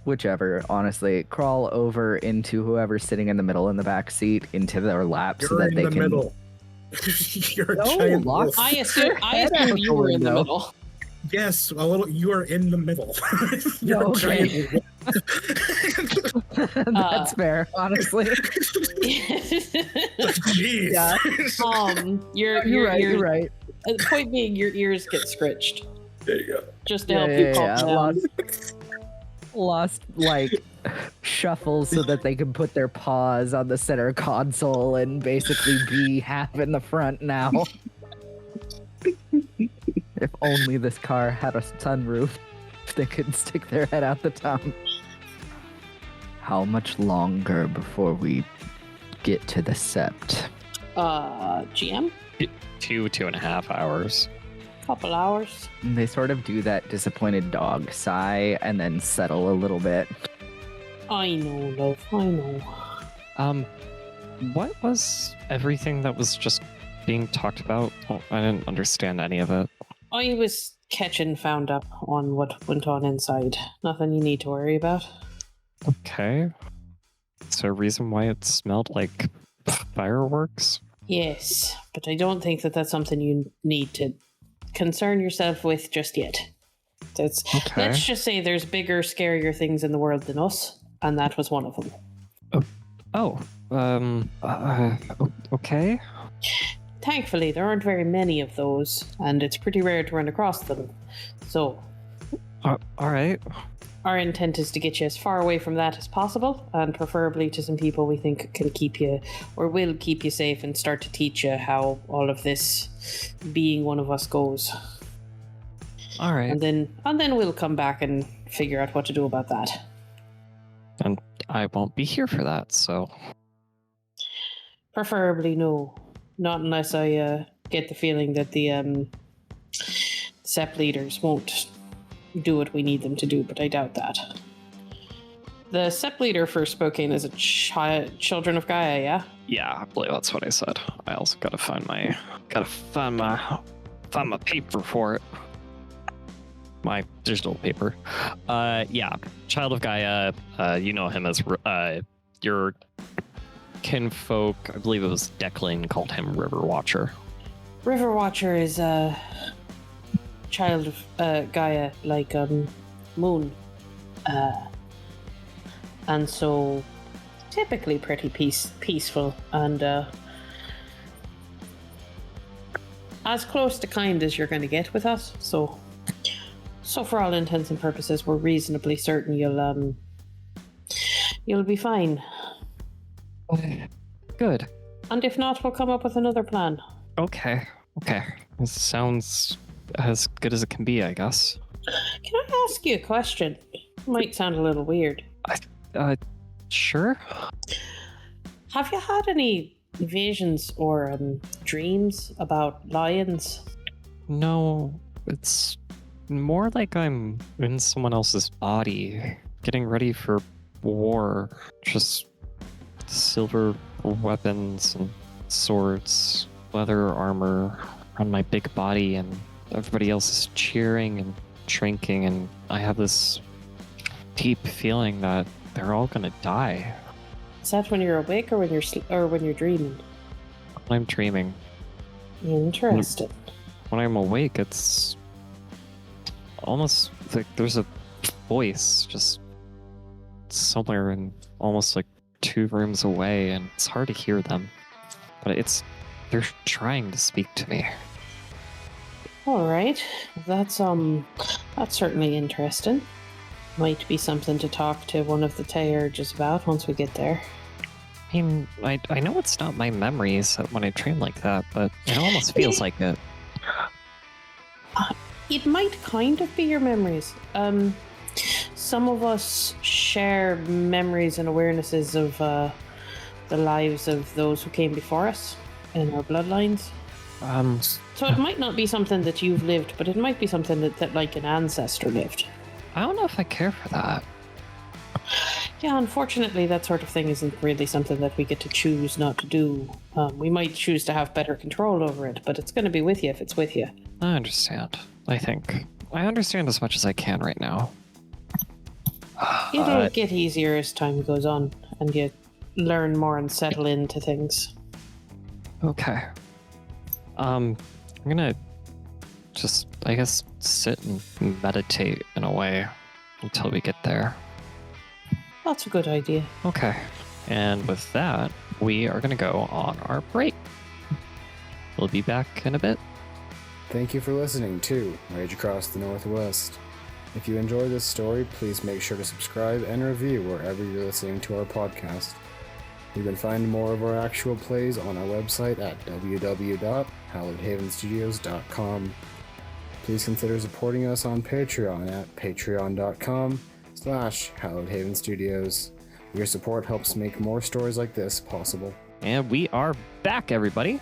whichever, honestly. Crawl over into whoever's sitting in the middle in the back seat, into their lap, so that they can... Middle. You're a No, giant Lost. wolf. I assume you were in the middle. Yes, a little. You are in the middle. You're Okay. a giant wolf. That's fair, honestly. Jeez. Yeah. You're right. The point being, your ears get scritched. There you go. Just to help you calm down. Lost, like, shuffles so that they can put their paws on the center console and basically be half in the front now. If only this car had a sunroof, they could stick their head out the top. How much longer before we get to the sept? GM? 2.5 hours. Couple hours. They sort of do that disappointed dog sigh and then settle a little bit. I know, love. I know. What was everything that was just being talked about? Oh, I didn't understand any of it. I was catching Found up on what went on inside. Nothing you need to worry about. Okay. Is there a reason why it smelled like fireworks? Yes, but I don't think that that's something you need to concern yourself with just yet. Okay. Let's just say there's bigger, scarier things in the world than us, and that was one of them. Okay. Thankfully, there aren't very many of those, and it's pretty rare to run across them. So, All right. our intent is to get you as far away from that as possible, and preferably to some people we think can keep you, or will keep you safe, and start to teach you how all of this being one of us goes. All right. And then we'll come back and figure out what to do about that. And I won't be here for that, so... Preferably no. Not unless I get the feeling that the SEP leaders won't do what we need them to do, but I doubt that. The SEP leader for Spokane is a Children of Gaia, yeah? Yeah, I believe that's what I said. I also gotta find my paper for it. My digital paper. Yeah, Child of Gaia. You know him as your kinfolk. I believe it was Declan called him River Watcher. River Watcher is a child of Gaia, like Moon. And so typically pretty peaceful and as close to kind as you're going to get with us. So for all intents and purposes, we're reasonably certain you'll be fine. Good. And if not, we'll come up with another plan. Okay. This sounds as good as it can be, I guess. Can I ask you a question? Might sound a little weird. Sure. Have you had any visions or dreams about lions? No, it's more like I'm in someone else's body, getting ready for war. Just silver weapons and swords, leather armor on my big body, and everybody else is cheering and drinking, and I have this deep feeling that they're all gonna die. Is that when you're awake or when you're dreaming? When I'm dreaming. Interesting. When I'm awake, it's almost like there's a voice just somewhere in almost like 2 rooms away, and it's hard to hear them. But they're trying to speak to me. All right, that's certainly interesting. Might be something to talk to one of the Tayurges about once we get there. I mean, I know it's not my memories when I train like that, but it almost feels like it. It might kind of be your memories. Some of us share memories and awarenesses of the lives of those who came before us in our bloodlines. So it might not be something that you've lived, but it might be something that like an ancestor lived. I don't know if I care for that. Yeah, unfortunately, that sort of thing isn't really something that we get to choose not to do. We might choose to have better control over it, but it's going to be with you if it's with you. I understand. I think. I understand as much as I can right now. It'll get easier as time goes on, and you learn more and settle into things. Okay. I'm gonna just, I guess, sit and meditate in a way until we get there. That's a good idea. Okay. And with that, we are gonna go on our break. We'll be back in a bit. Thank you for listening to Rage Across the Northwest. If you enjoy this story, please make sure to subscribe and review wherever you're listening to our podcast. You can find more of our actual plays on our website at www.hallowedhavenstudios.com. Please consider supporting us on Patreon at patreon.com/hallowedhavenstudios. Your support helps make more stories like this possible. And we are back, everybody.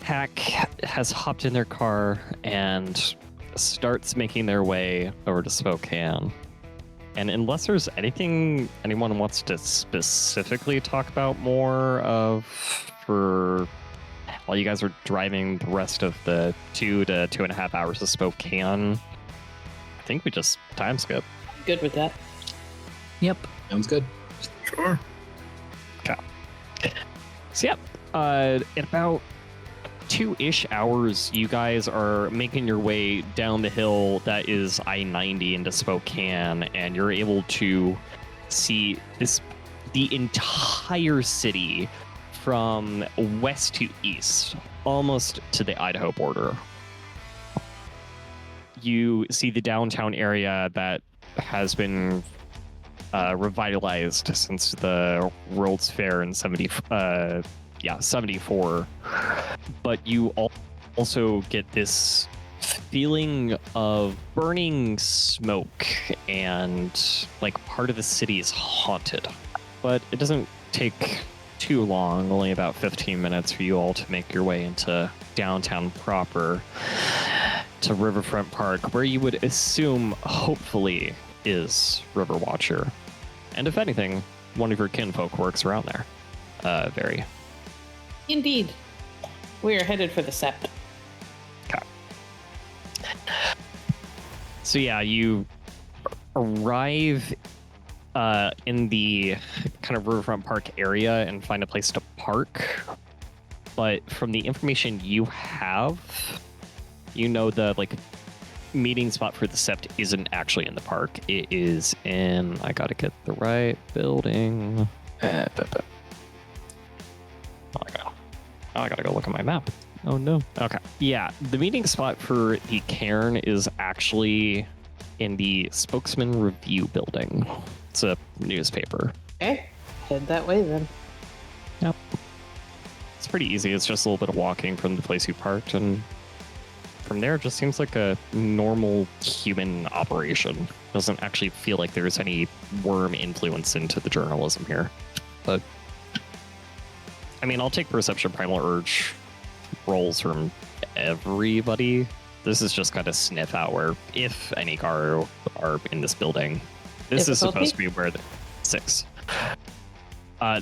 Pack has hopped in their car and starts making their way over to Spokane. And unless there's anything anyone wants to specifically talk about more of for while you guys are driving the rest of the 2 to 2.5 hours to Spokane, I think we just time skip. Good with that. Yep. Sounds good. Sure. Okay. So yeah, in about 2-ish hours, you guys are making your way down the hill that is I-90 into Spokane, and you're able to see the entire city from west to east, almost to the Idaho border. You see the downtown area that has been revitalized since the World's Fair in 74. But you also get this feeling of burning smoke, and like part of the city is haunted. But it doesn't take too long, only about 15 minutes for you all to make your way into downtown proper, to Riverfront Park, where you would assume, hopefully, is River Watcher. And if anything, one of your kinfolk works around there. Very. Indeed. We are headed for the Sept. Okay. So yeah, you arrive in the kind of Riverfront Park area and find a place to park. But from the information you have, you know the meeting spot for the Sept isn't actually in the park. It is in, I gotta get the right building. I gotta go look at my map. Oh no. Okay. Yeah, the meeting spot for the cairn is actually in the Spokesman Review building. It's a newspaper. Okay, head that way then. Yep. It's pretty easy. It's just a little bit of walking from the place you parked, and from there it just seems like a normal human operation. Doesn't actually feel like there's any worm influence into the journalism here. But I mean, I'll take Perception Primal Urge rolls from everybody. This is just kind of sniff out where, if any Garu are in this building. This is supposed to be where the 6.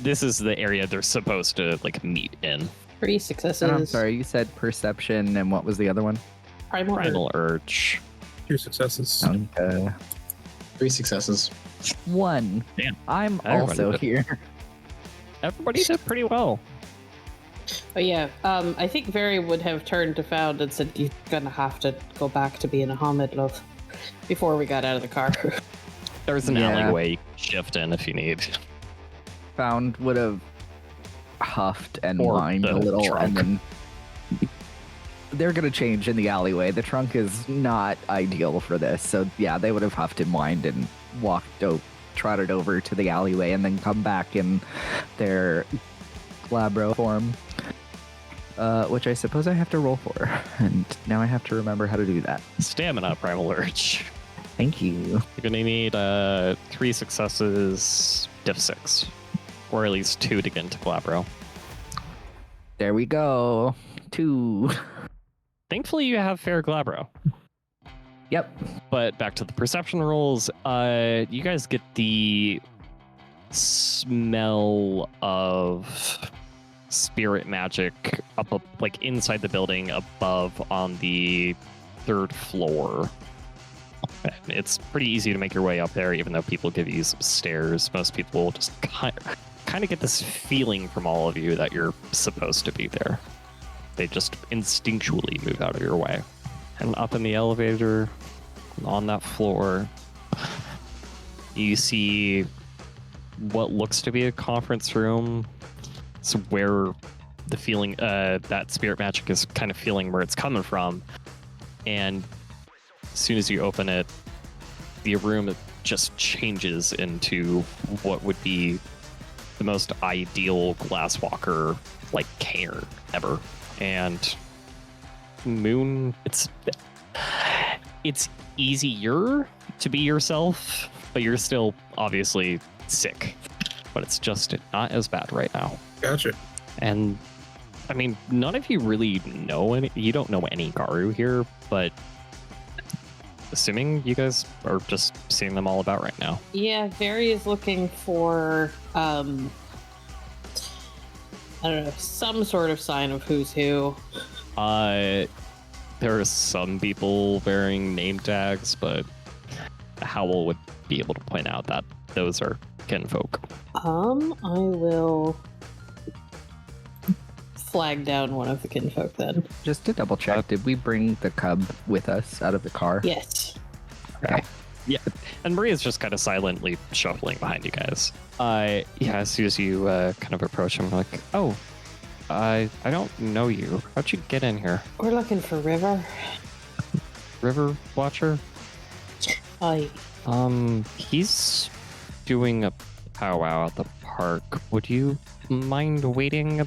This is the area they're supposed to meet in. 3 successes. And I'm sorry, you said perception, and what was the other one? Primal urge. 2 successes. Okay. 3 successes. 1. Damn. I'm Everybody also did. here. Everybody did pretty well. But yeah, I think Very would have turned to Found and said, "You're gonna have to go back to being a Hamid, love," before we got out of the car. There's an Yeah. alleyway you can shift in if you need. Found would have huffed and Or whined a the little, trunk. and then they're gonna change in the alleyway. The trunk is not ideal for this, so yeah, they would have huffed and whined and trotted over to the alleyway, and then come back in their Glabro form, which I suppose I have to roll for, and now I have to remember how to do that. Stamina primal urge. Thank you. You're gonna need 3 successes, diff 6, or at least 2 to get into Glabro. There we go. 2. Thankfully, you have fair Glabro. Yep. But back to the perception rolls. You guys get the smell of spirit magic up like inside the building above on the 3rd floor. It's pretty easy to make your way up there, even though people give you some stairs. Most people just kind of get this feeling from all of you that you're supposed to be there. They just instinctually move out of your way. And up in the elevator, on that floor, you see what looks to be a conference room. It's where the feeling, that spirit magic is kind of feeling where it's coming from. And as soon as you open it, the room just changes into what would be the most ideal Glasswalker like cairn ever. And Moon, it's easier to be yourself, but you're still obviously sick. But it's just not as bad right now. Gotcha. And I mean, none of you really know any. You don't know any Garu here, but assuming you guys are just seeing them all about right now. Yeah, Very is looking for I don't know, some sort of sign of who's who. There are some people wearing name tags, but Howell would be able to point out that those are kinfolk. I will flag down one of the kinfolk then. Just to double check, did we bring the cub with us out of the car? Yes. Okay. Yeah, and Maria's just kind of silently shuffling behind you guys. Yeah, as soon as you kind of approach him, like, oh, I don't know you. How'd you get in here? We're looking for River. River Watcher? Aye. He's doing a powwow at the park. Would you mind waiting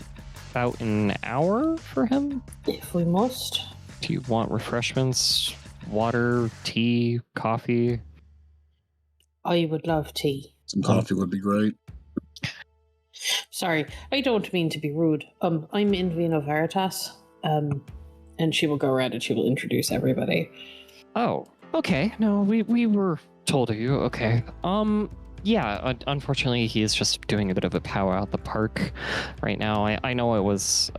about an hour for him? If we must. Do you want refreshments? Water, tea, coffee? I would love tea. Some coffee would be great. Sorry, I don't mean to be rude. I'm in Vino Veritas. And she will go around and she will introduce everybody. Oh, okay. No, we were told of you. Okay. Yeah, unfortunately, he is just doing a bit of a powwow at the park right now. I know it was,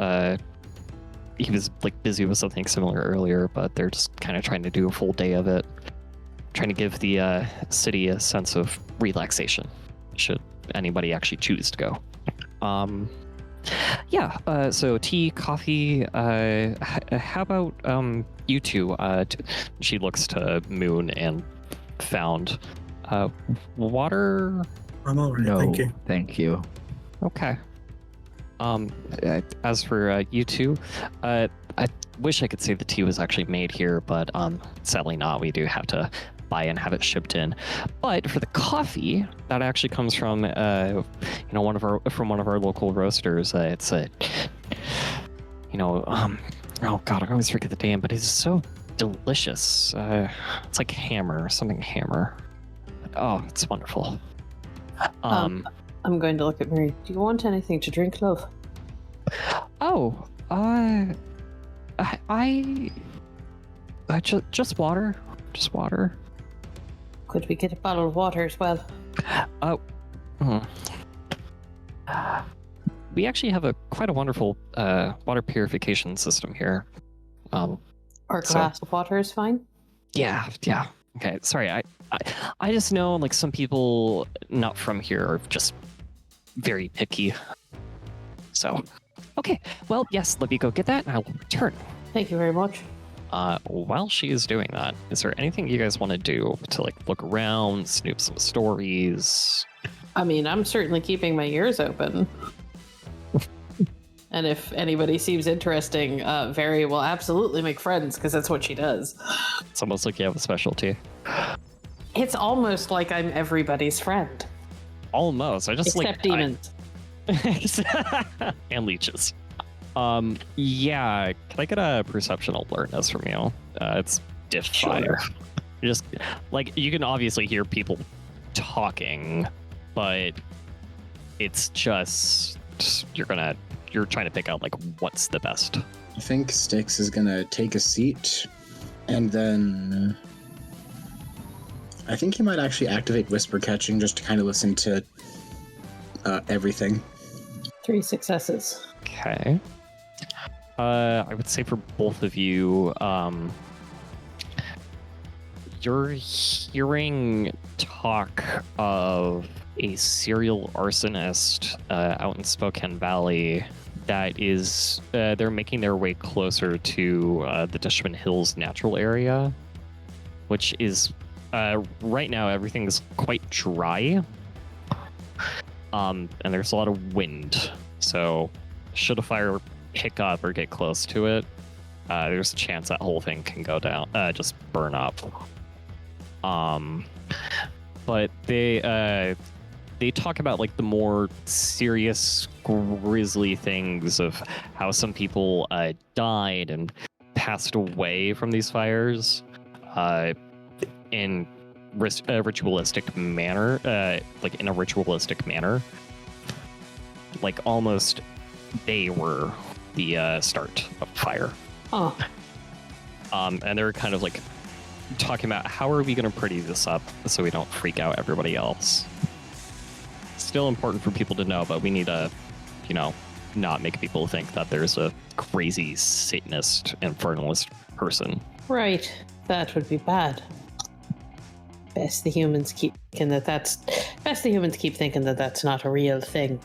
he was like busy with something similar earlier, but they're just kind of trying to do a full day of it. Trying to give the city a sense of relaxation, should anybody actually choose to go. Yeah, so tea, coffee, how about you two? She looks to Moon and Found. Water? I'm all right, No, thank you. thank you. Okay. As for you two, I wish I could say the tea was actually made here, but sadly not. We do have to buy and have it shipped in. But for the coffee, that actually comes from one of our local roasters. It's a oh god, I always forget the name, but it's so delicious. It's like something hammer. Oh, it's wonderful. I'm going to look at Mary. Do you want anything to drink, love? Oh, just water. Just water. Could we get a bottle of water as well? we actually have quite a wonderful water purification system here. Our glass of water is fine. Yeah. Okay, sorry. I just know like some people not from here are just very picky. So, okay. Well, yes, let me go get that and I'll return. Thank you very much. While she is doing that, is there anything you guys want to do to like look around, snoop some stories? I mean, I'm certainly keeping my ears open. And if anybody seems interesting, Very will absolutely make friends because that's what she does. It's almost like you have a specialty. It's almost like I'm everybody's friend. Almost. I just except demons. And leeches. Yeah. Can I get a perception alertness from you? It's diff 5. Sure. Just like you can obviously hear people talking, but it's just you're trying to pick out like what's the best. I think Styx is gonna take a seat, and then I think he might actually activate whisper catching just to kind of listen to everything. 3 successes. Okay. I would say for both of you, you're hearing talk of a serial arsonist out in Spokane Valley that is, they're making their way closer to the Dishman Hills natural area, which is, right now everything is quite dry. And there's a lot of wind. So should a fire pick up or get close to it, there's a chance that whole thing can go down, just burn up. But they talk about like the more serious, grisly things of how some people died and passed away from these fires in a ritualistic manner, like in a ritualistic manner. Like almost they were the start of fire. Oh. And they're kind of like talking about how are we going to pretty this up so we don't freak out everybody else. Still important for people to know, but we need to, not make people think that there's a crazy Satanist, infernalist person. Right. That would be bad. Best the humans keep thinking that that's not a real thing.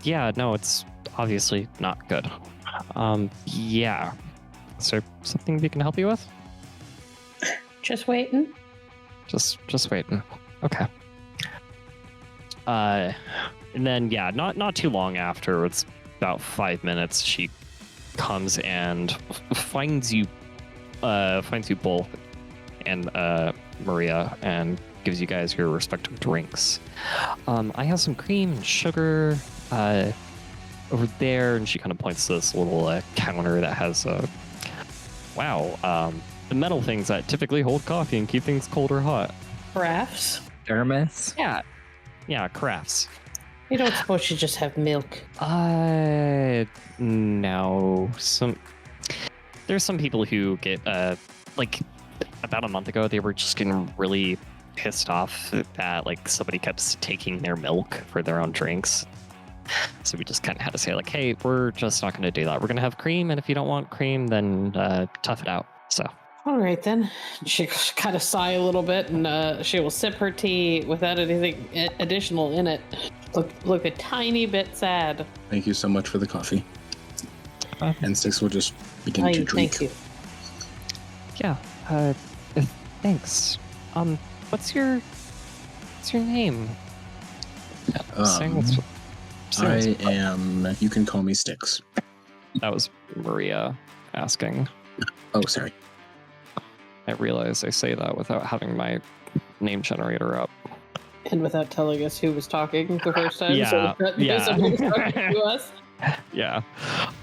Yeah, no, it's obviously not good. Yeah. Is there something we can help you with? Just waiting. Just waiting. Okay. And then yeah, not too long after, it's about 5 minutes, she comes and finds you both and Maria and gives you guys your respective drinks. I have some cream and sugar over there, and she kind of points to this little counter that has the metal things that typically hold coffee and keep things cold or hot. Crafts? Thermos? Yeah, crafts. You don't suppose you just have milk? No. There's some people who get, like, about a month ago, they were just getting really pissed off that, like, somebody kept taking their milk for their own drinks. So we just kind of had to say, like, hey, we're just not going to do that. We're going to have cream, and if you don't want cream, then tough it out. So. All right, then. She kind of sigh a little bit, and she will sip her tea without anything additional in it. Look a tiny bit sad. Thank you so much for the coffee. And Styx will just begin to drink. Thank you. Yeah, thanks. What's your name? I am, you can call me Styx. That was Maria asking. Oh, sorry. I realize I say that without having my name generator up. And without telling us who was talking the first time. Yeah, so yeah. Somebody was talking to us. Yeah.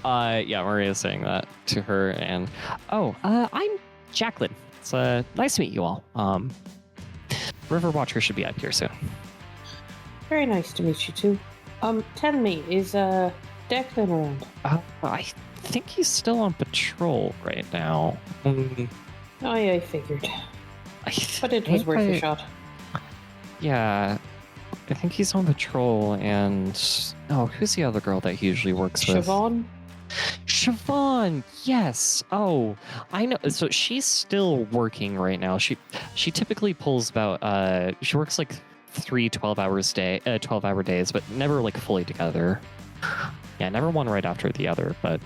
Maria's saying that to her, and I'm Jacqueline. It's nice to meet you all. River Watcher should be up here soon. Very nice to meet you too. Tell me, is Declan around? I think he's still on patrol right now. Oh yeah, I figured. But it was worth a shot. Yeah. I think he's on patrol, and who's the other girl that he usually works with? Siobhan, yes. Oh, I know. So she's still working right now. She typically pulls about she works like 3 12-hour days, but never like fully together. Yeah, never one right after the other, but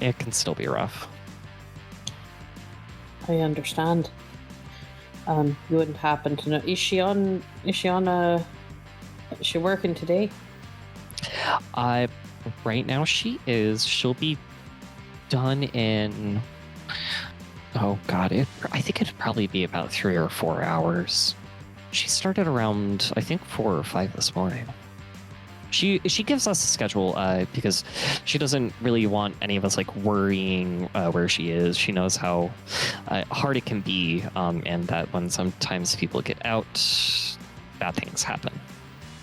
it can still be rough. I understand. You wouldn't happen to know. Is she working today? Right now she is. She'll be done in, oh god, I think it'd probably be about 3 or 4 hours. She started around, I think, 4 or 5 this morning. She gives us a schedule because she doesn't really want any of us like worrying where she is. She knows how hard it can be, and that when sometimes people get out, bad things happen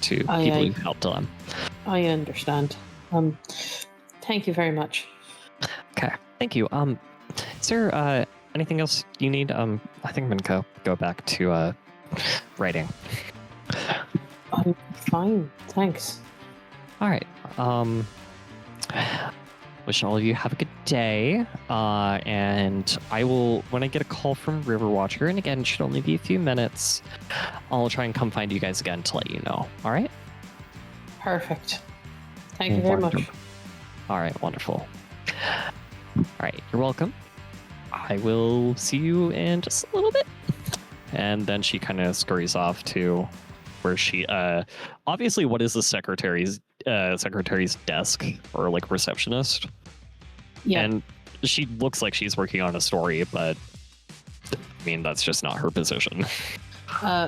to people who've helped them. I understand. Thank you very much. Okay, thank you. Is there anything else you need? I think I'm gonna go back to writing. I'm fine, thanks. All right. Wish all of you have a good day. And I will, when I get a call from Riverwatcher, and again, it should only be a few minutes, I'll try and come find you guys again to let you know. All right? Perfect. Thank you very much. All right, wonderful. All right, you're welcome. I will see you in just a little bit. And then she kind of scurries off to where she, obviously, what is the secretary's desk or like receptionist? Yeah. And she looks like she's working on a story, but I mean, that's just not her position.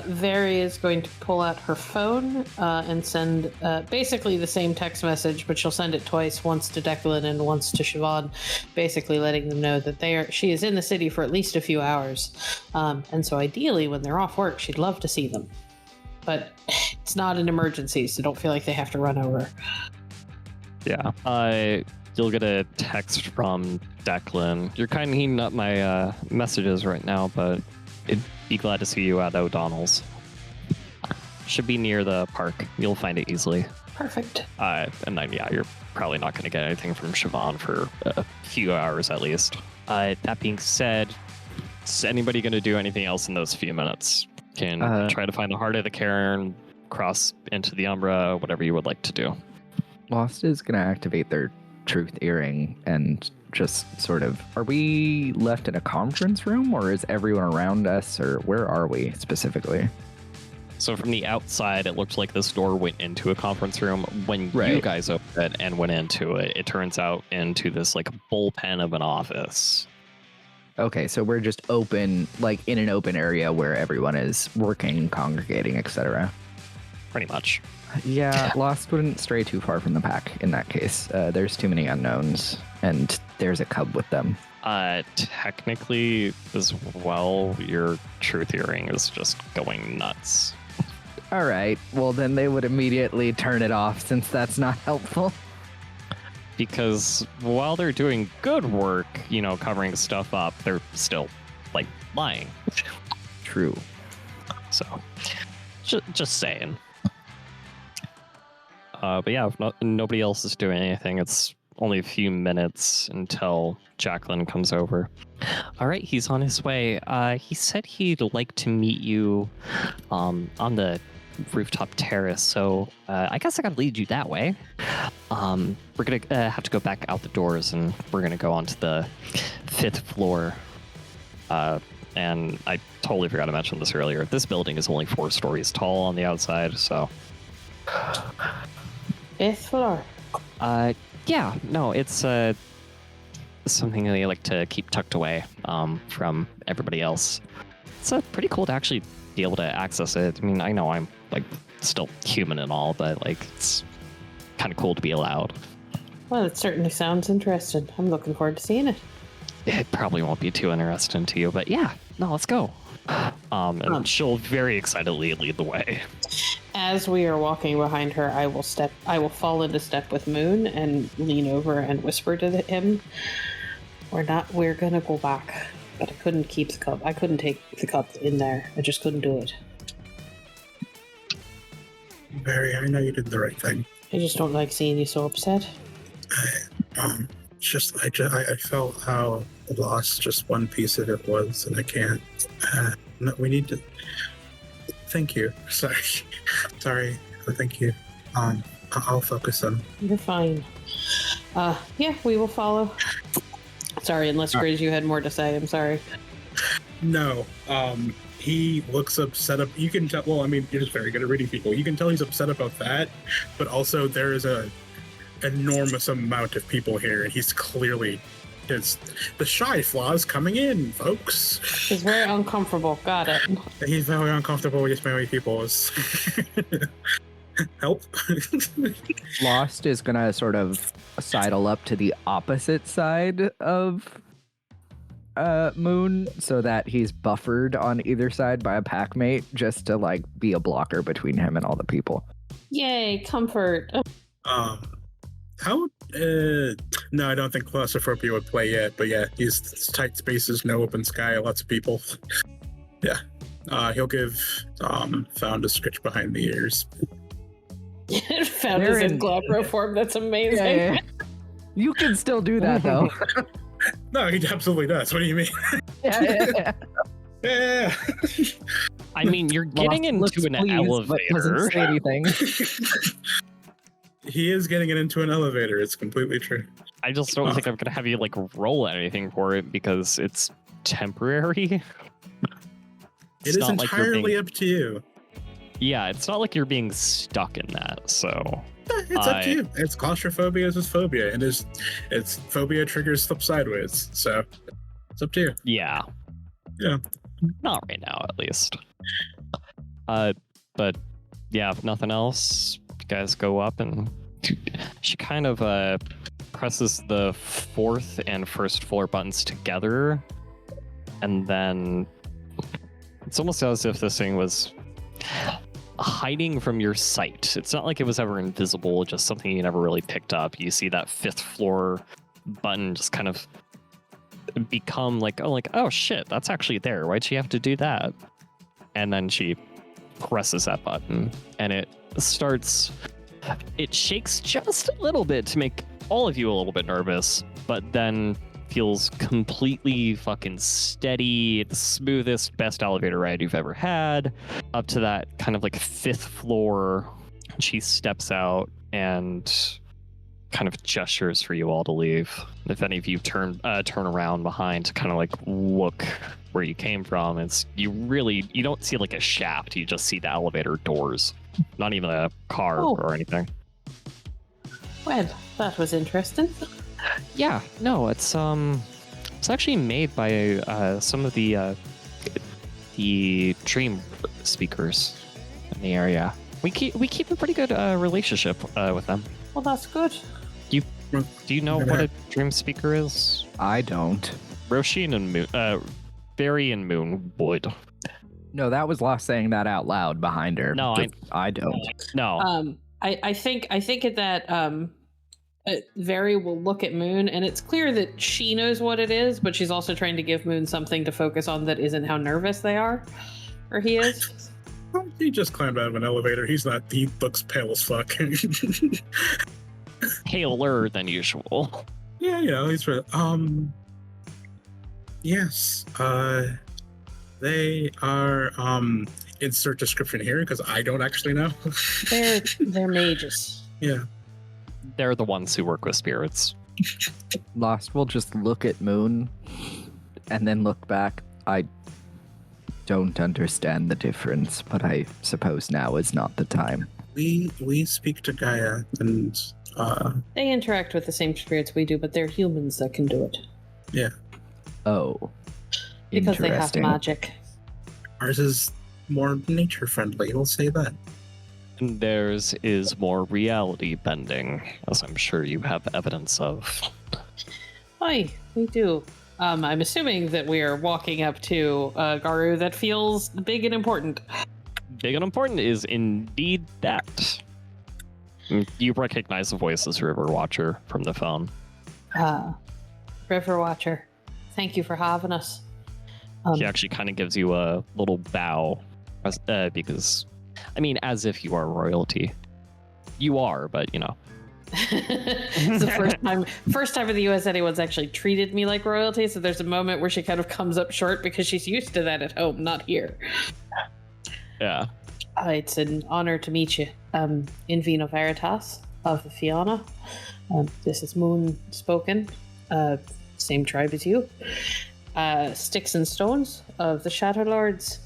Very is going to pull out her phone and send basically the same text message, but she'll send it twice, once to Declan and once to Siobhan, basically letting them know that she is in the city for at least a few hours. And so ideally, when they're off work, she'd love to see them. But it's not an emergency, so don't feel like they have to run over. Yeah. You'll get a text from Declan. You're kind of heating up my messages right now, but I'd be glad to see you at O'Donnell's. Should be near the park. You'll find it easily. Perfect. And then, yeah, you're probably not going to get anything from Siobhan for a few hours at least. That being said, is anybody going to do anything else in those few minutes? Can try to find the heart of the cairn, cross into the Umbra, whatever you would like to do. Lost is going to activate their truth earring and just sort of, are we left in a conference room, or is everyone around us, or where are we specifically? So from the outside, it looked like this door went into a conference room. When you guys opened it and went into it, it turns out into this like bullpen of an office. Okay, so we're just open, like in an open area where everyone is working, congregating, etc. Pretty much. Yeah, Lost wouldn't stray too far from the pack in that case. There's too many unknowns, and there's a cub with them. Technically, as well, your truth hearing is just going nuts. All right, well then they would immediately turn it off since that's not helpful. Because while they're doing good work, covering stuff up, they're still, like, lying. True. So, just saying. But yeah, if nobody else is doing anything, it's only a few minutes until Jacqueline comes over. All right, he's on his way. He said he'd like to meet you on the rooftop terrace, so I guess I gotta lead you that way. We're gonna have to go back out the doors, and we're gonna go onto the 5th floor. And I totally forgot to mention this earlier. This building is only 4 stories tall on the outside, so... 5th floor? Yeah, no, it's something they like to keep tucked away from everybody else. It's pretty cool to actually be able to access it. I mean, I know I'm like still human and all, but like it's kind of cool to be allowed. Well, it certainly sounds interesting. I'm looking forward to seeing it. It probably won't be too interesting to you, but yeah, no, let's go. And she'll very excitedly lead the way. As we are walking behind her, I will fall into step with Moon and lean over and whisper to him, we're gonna go back. But I couldn't keep the cup. I couldn't take the cup in there. I just couldn't do it. I know you did the right thing. I just don't like seeing you so upset. I felt how lost just one piece of it was, and I can't. No, we need to. Thank you. Sorry. Thank you. I'll focus on. You're fine. Yeah, we will follow. Sorry, unless Grizz, you had more to say. I'm sorry. No. He looks upset. You can tell. Well, I mean, you're just very good at reading people. You can tell he's upset about that, but also there is a enormous amount of people here, and he's clearly the shy flaws coming in, folks. He's very uncomfortable. Got it. He's very uncomfortable with this many people. Help. Lost is gonna sort of sidle up to the opposite side of Moon so that he's buffered on either side by a pack mate, just to like be a blocker between him and all the people. Yay, comfort. No, I don't think claustrophobia would play yet, but yeah, he's tight spaces, no open sky, lots of people. Yeah. He'll give Found a scritch behind the ears. Found us in Glabro form. That's amazing. Yeah. You can still do that though. No, he absolutely does. What do you mean? Yeah. Yeah. I mean, you're getting into an elevator. Doesn't say anything. He is getting it into an elevator. It's completely true. I just don't think I'm gonna have you like roll anything for it because it's temporary. It is entirely up to you. Yeah, it's not like you're being stuck in that. So it's up to you. It's claustrophobia is phobia, and it's phobia triggers flip sideways. So it's up to you. Yeah. Yeah. Not right now, at least. But yeah, if nothing else, you guys go up and she kind of presses the fourth and first floor buttons together, and then it's almost as if this thing was hiding from your sight. It's not like it was ever invisible, just something you never really picked up. You see that fifth floor button just kind of become like, oh shit, that's actually there. Why'd she have to do that? And then she presses that button and it shakes just a little bit to make all of you a little bit nervous, but then feels completely fucking steady, the smoothest, best elevator ride you've ever had, up to that kind of like fifth floor. She steps out and kind of gestures for you all to leave. If any of you turn around behind to kind of like look where you came from, you don't see like a shaft, you just see the elevator doors, not even a car or anything. Well, that was interesting. Yeah, no, it's actually made by some of the dream speakers in the area. We keep a pretty good relationship with them. Well, that's good. Do you know what a dream speaker is? I don't. Roshin and Moon, Barry and Moon would. No, that was Lost saying that out loud behind her. No, I don't. No. I think at that Very will look at Moon, and it's clear that she knows what it is, but she's also trying to give Moon something to focus on that isn't how nervous they are, or he is. He just climbed out of an elevator. He looks pale as fuck. Paler than usual. Yeah, he's right. Yes. They are insert description here because I don't actually know. They're mages. Yeah. They're the ones who work with spirits. Lost will just look at Moon and then look back. I don't understand the difference, but I suppose now is not the time. We speak to Gaia, and they interact with the same spirits we do, but they're humans that can do it. Yeah. Oh. Because they have magic. Ours is more nature friendly, we'll say that. And theirs is more reality bending, as I'm sure you have evidence of. Aye, we do. I'm assuming that we are walking up to Garu that feels big and important. Big and important is indeed that. You recognize the voice as River Watcher from the phone. River Watcher, thank you for having us. He actually kind of gives you a little bow because I mean, as if you are royalty. You are, but you know. It's the first time in the US anyone's actually treated me like royalty, so there's a moment where she kind of comes up short because she's used to that at home, not here. Yeah. It's an honor to meet you. In Vino Veritas of the Fianna. This is Moon spoken. Same tribe as you. Sticks and Stones of the Shadow Lords.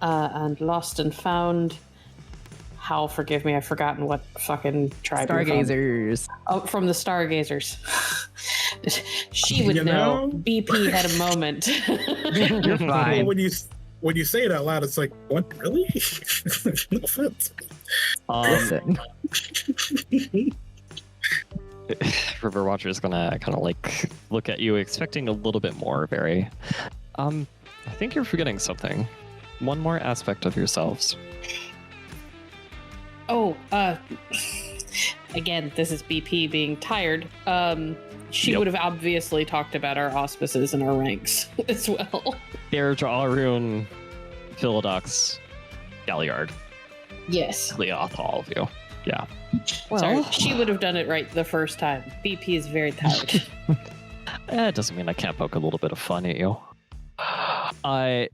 And Lost and Found. How, forgive me, I've forgotten what fucking tribe you're from. Stargazers. Oh, from the Stargazers. She would know. BP had a moment. You're fine. Well, when you say it out loud, it's like, what? Really? No offense. Listen. Riverwatcher is gonna kind of like look at you, expecting a little bit more. Very. I think you're forgetting something. One more aspect of yourselves. Oh, again, this is BP being tired. She would have obviously talked about our auspices and our ranks as well. Bear Jawrune, Philodox, Galliard. Yes. Leoth, all of you. Yeah. Well, sorry, she would have done it right the first time. BP is very tired. It doesn't mean I can't poke a little bit of fun at you. I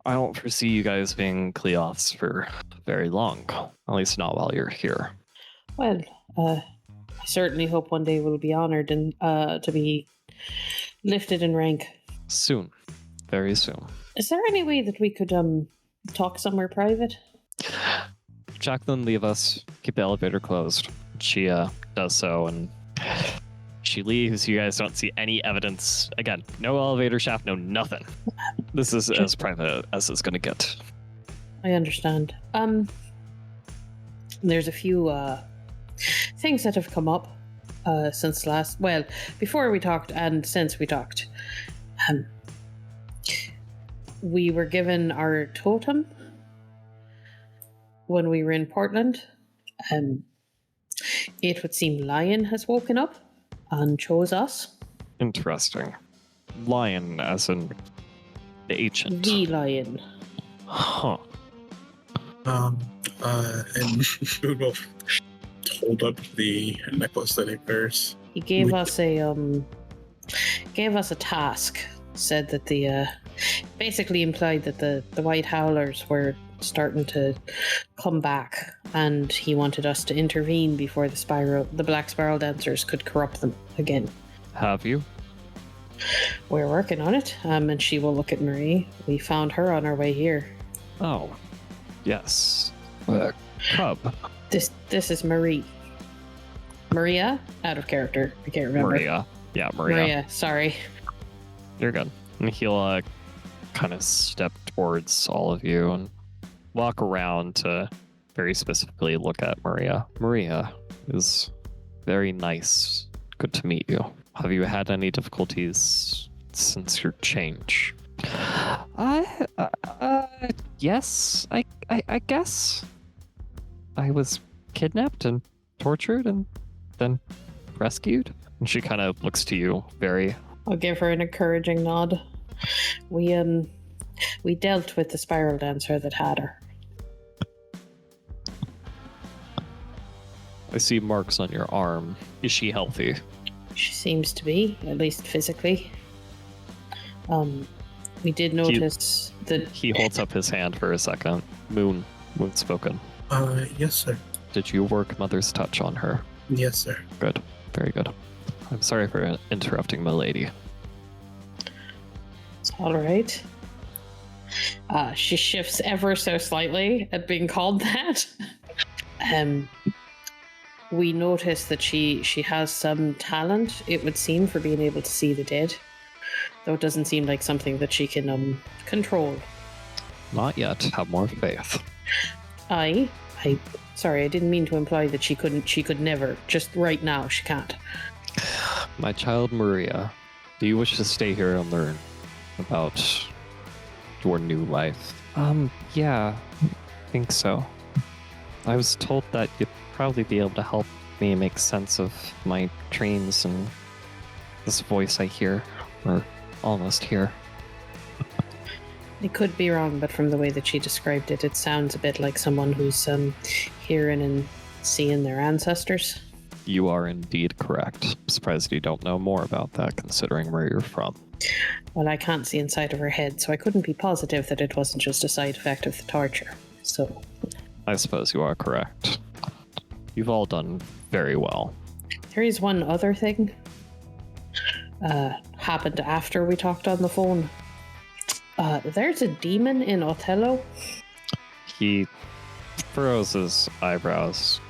don't foresee you guys being Cleoths for very long. At least not while you're here. Well, I certainly hope one day we'll be honored and to be lifted in rank. Soon. Very soon. Is there any way that we could talk somewhere private? Jacqueline, leave us. Keep the elevator closed. She does so, and she leaves. You guys don't see any evidence. Again, no elevator shaft, no nothing. This is as private as it's going to get. I understand. There's a few things that have come up since last. Well, before we talked and since we talked. We were given our totem when we were in Portland. It would seem Lion has woken up and chose us. Interesting. Lion, as in the ancient. The Lion. Huh. And Moon will hold up the necklace that he wears. He gave us a task. Said that the basically implied that the White Howlers were starting to come back, and he wanted us to intervene before the Black Spiral Dancers could corrupt them again. Have you? We're working on it. And she will look at Marie. We found her on our way here. Oh, yes. Cub. This is Marie. Maria? Out of character. I can't remember. Maria. Yeah, Maria. Sorry. You're good. And he'll kind of step towards all of you and walk around to very specifically look at Maria. Maria is very nice. Good to meet you. Have you had any difficulties since your change? Yes, I guess. I was kidnapped and tortured and then rescued. And she kind of looks to you very... I'll give her an encouraging nod. We dealt with the spiral dancer that had her. I see marks on your arm. Is she healthy? She seems to be, at least physically. We did notice that... He holds up his hand for a second. Moon spoken. Yes, sir. Did you work Mother's Touch on her? Yes, sir. Good. Very good. I'm sorry for interrupting, my lady. It's all right. She shifts ever so slightly at being called that. We notice that she has some talent, it would seem, for being able to see the dead. Though it doesn't seem like something that she can control. Not yet. Have more faith. Sorry, I didn't mean to imply that she could never. Just right now, she can't. My child Maria, do you wish to stay here and learn about your new life? Yeah, I think so. I was told that you'd probably be able to help me make sense of my dreams and this voice I hear, or almost hear. I could be wrong, but from the way that she described it, it sounds a bit like someone who's hearing and seeing their ancestors. You are indeed correct. I'm surprised you don't know more about that, considering where you're from. Well, I can't see inside of her head, so I couldn't be positive that it wasn't just a side effect of the torture. So, I suppose you are correct. You've all done very well. There is one other thing. Happened after we talked on the phone. There's a demon in Othello. He furrows his eyebrows,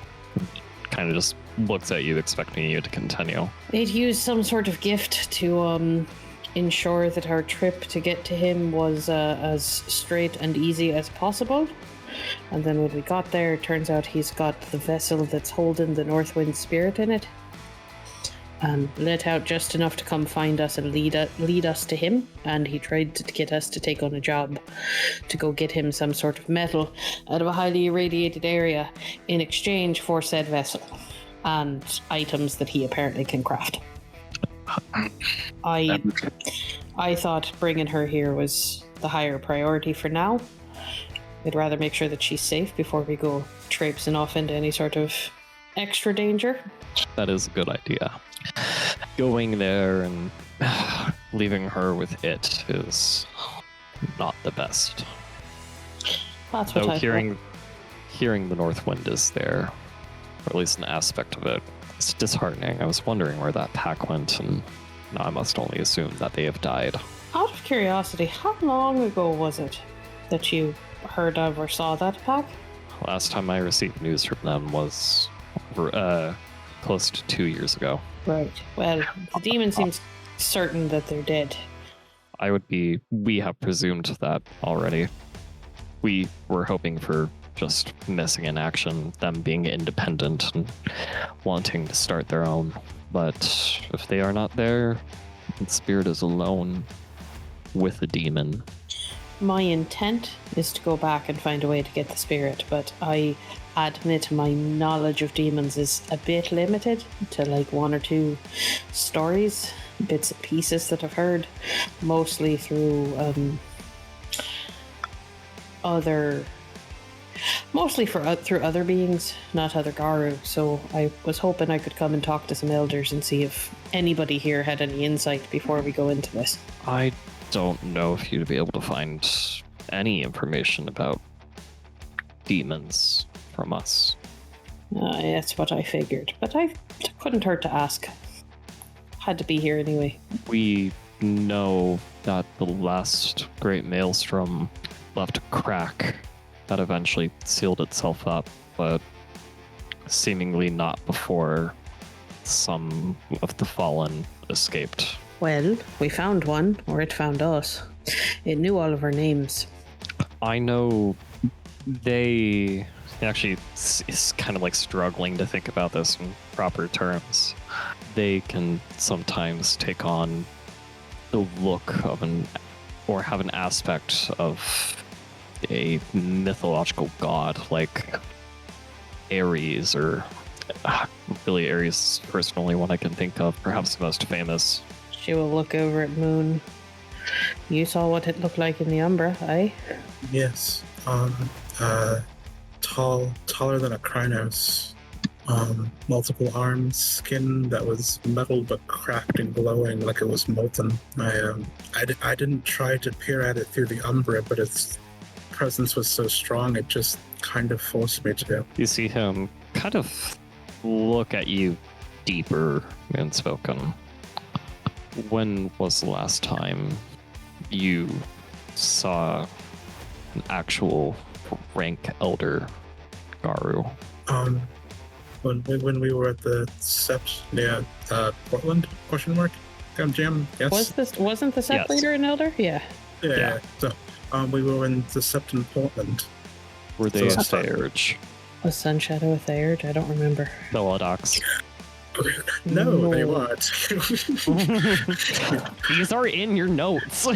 kind of just looks at you, expecting you to continue. They'd used some sort of gift to ensure that our trip to get to him was as straight and easy as possible. And then when we got there, it turns out he's got the vessel that's holding the Northwind spirit in it. Let out just enough to come find us and lead us to him, and he tried to get us to take on a job to go get him some sort of metal out of a highly irradiated area in exchange for said vessel and items that he apparently can craft. I thought bringing her here was the higher priority for now. I'd rather make sure that she's safe before we go traipsing off into any sort of extra danger. That is a good idea. Going there and leaving her with it is not the best. That's what Though I hearing the North Wind is there, or at least an aspect of it, it's disheartening. I was wondering where that pack went, and now I must only assume that they have died. Out of curiosity, how long ago was it that you heard of or saw that pack? Last time I received news from them was close to 2 years ago. Right. Well, the demon seems certain that they're dead. We have presumed that already. We were hoping for just missing in action, them being independent and wanting to start their own. But if they are not there, the spirit is alone with the demon. My intent is to go back and find a way to get the spirit, but I admit my knowledge of demons is a bit limited to like one or two stories, bits and pieces that I've heard, mostly through through other beings, not other Garu. So I was hoping I could come and talk to some elders and see if anybody here had any insight before we go into this. I don't know if you'd be able to find any information about demons from us. That's what I figured, but it couldn't hurt to ask. Had to be here anyway. We know that the last great maelstrom left a crack that eventually sealed itself up, but seemingly not before some of the fallen escaped. Well, we found one, or it found us. It knew all of our names. I know they actually is kind of like struggling to think about this in proper terms. They can sometimes take on the look of have an aspect of a mythological god, like Ares, or really Ares is the first and only one I can think of, perhaps the most famous. She will look over at Moon. You saw what it looked like in the Umbra, eh? Yes. Taller than a Krynos. Multiple arms, skin that was metal but cracked and glowing like it was molten. I didn't try to peer at it through the Umbra, but its presence was so strong it just kind of forced me to. You see him kind of look at you deeper and spoken. When was the last time you saw an actual rank elder Garu? When we were at the Sept near Portland? ? Jam? Yes. Wasn't the Sept leader an elder? Yeah. Yeah. So we were in the Sept in Portland. Were they a Theurge? Was Sunshadow a Theurge? I don't remember. Philodox. No, they weren't. These are in your notes.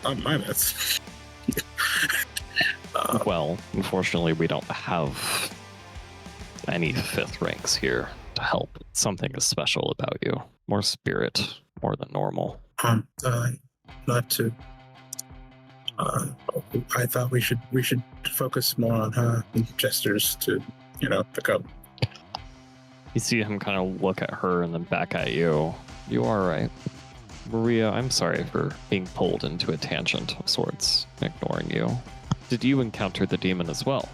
On my notes. Well, unfortunately, we don't have any 5th ranks here to help. Something is special about you. More spirit, more than normal. Not to I thought we should focus more on her gestures to, pick up. You see him kind of look at her and then back at you. You are right. Maria, I'm sorry for being pulled into a tangent of sorts, ignoring you. Did you encounter the demon as well?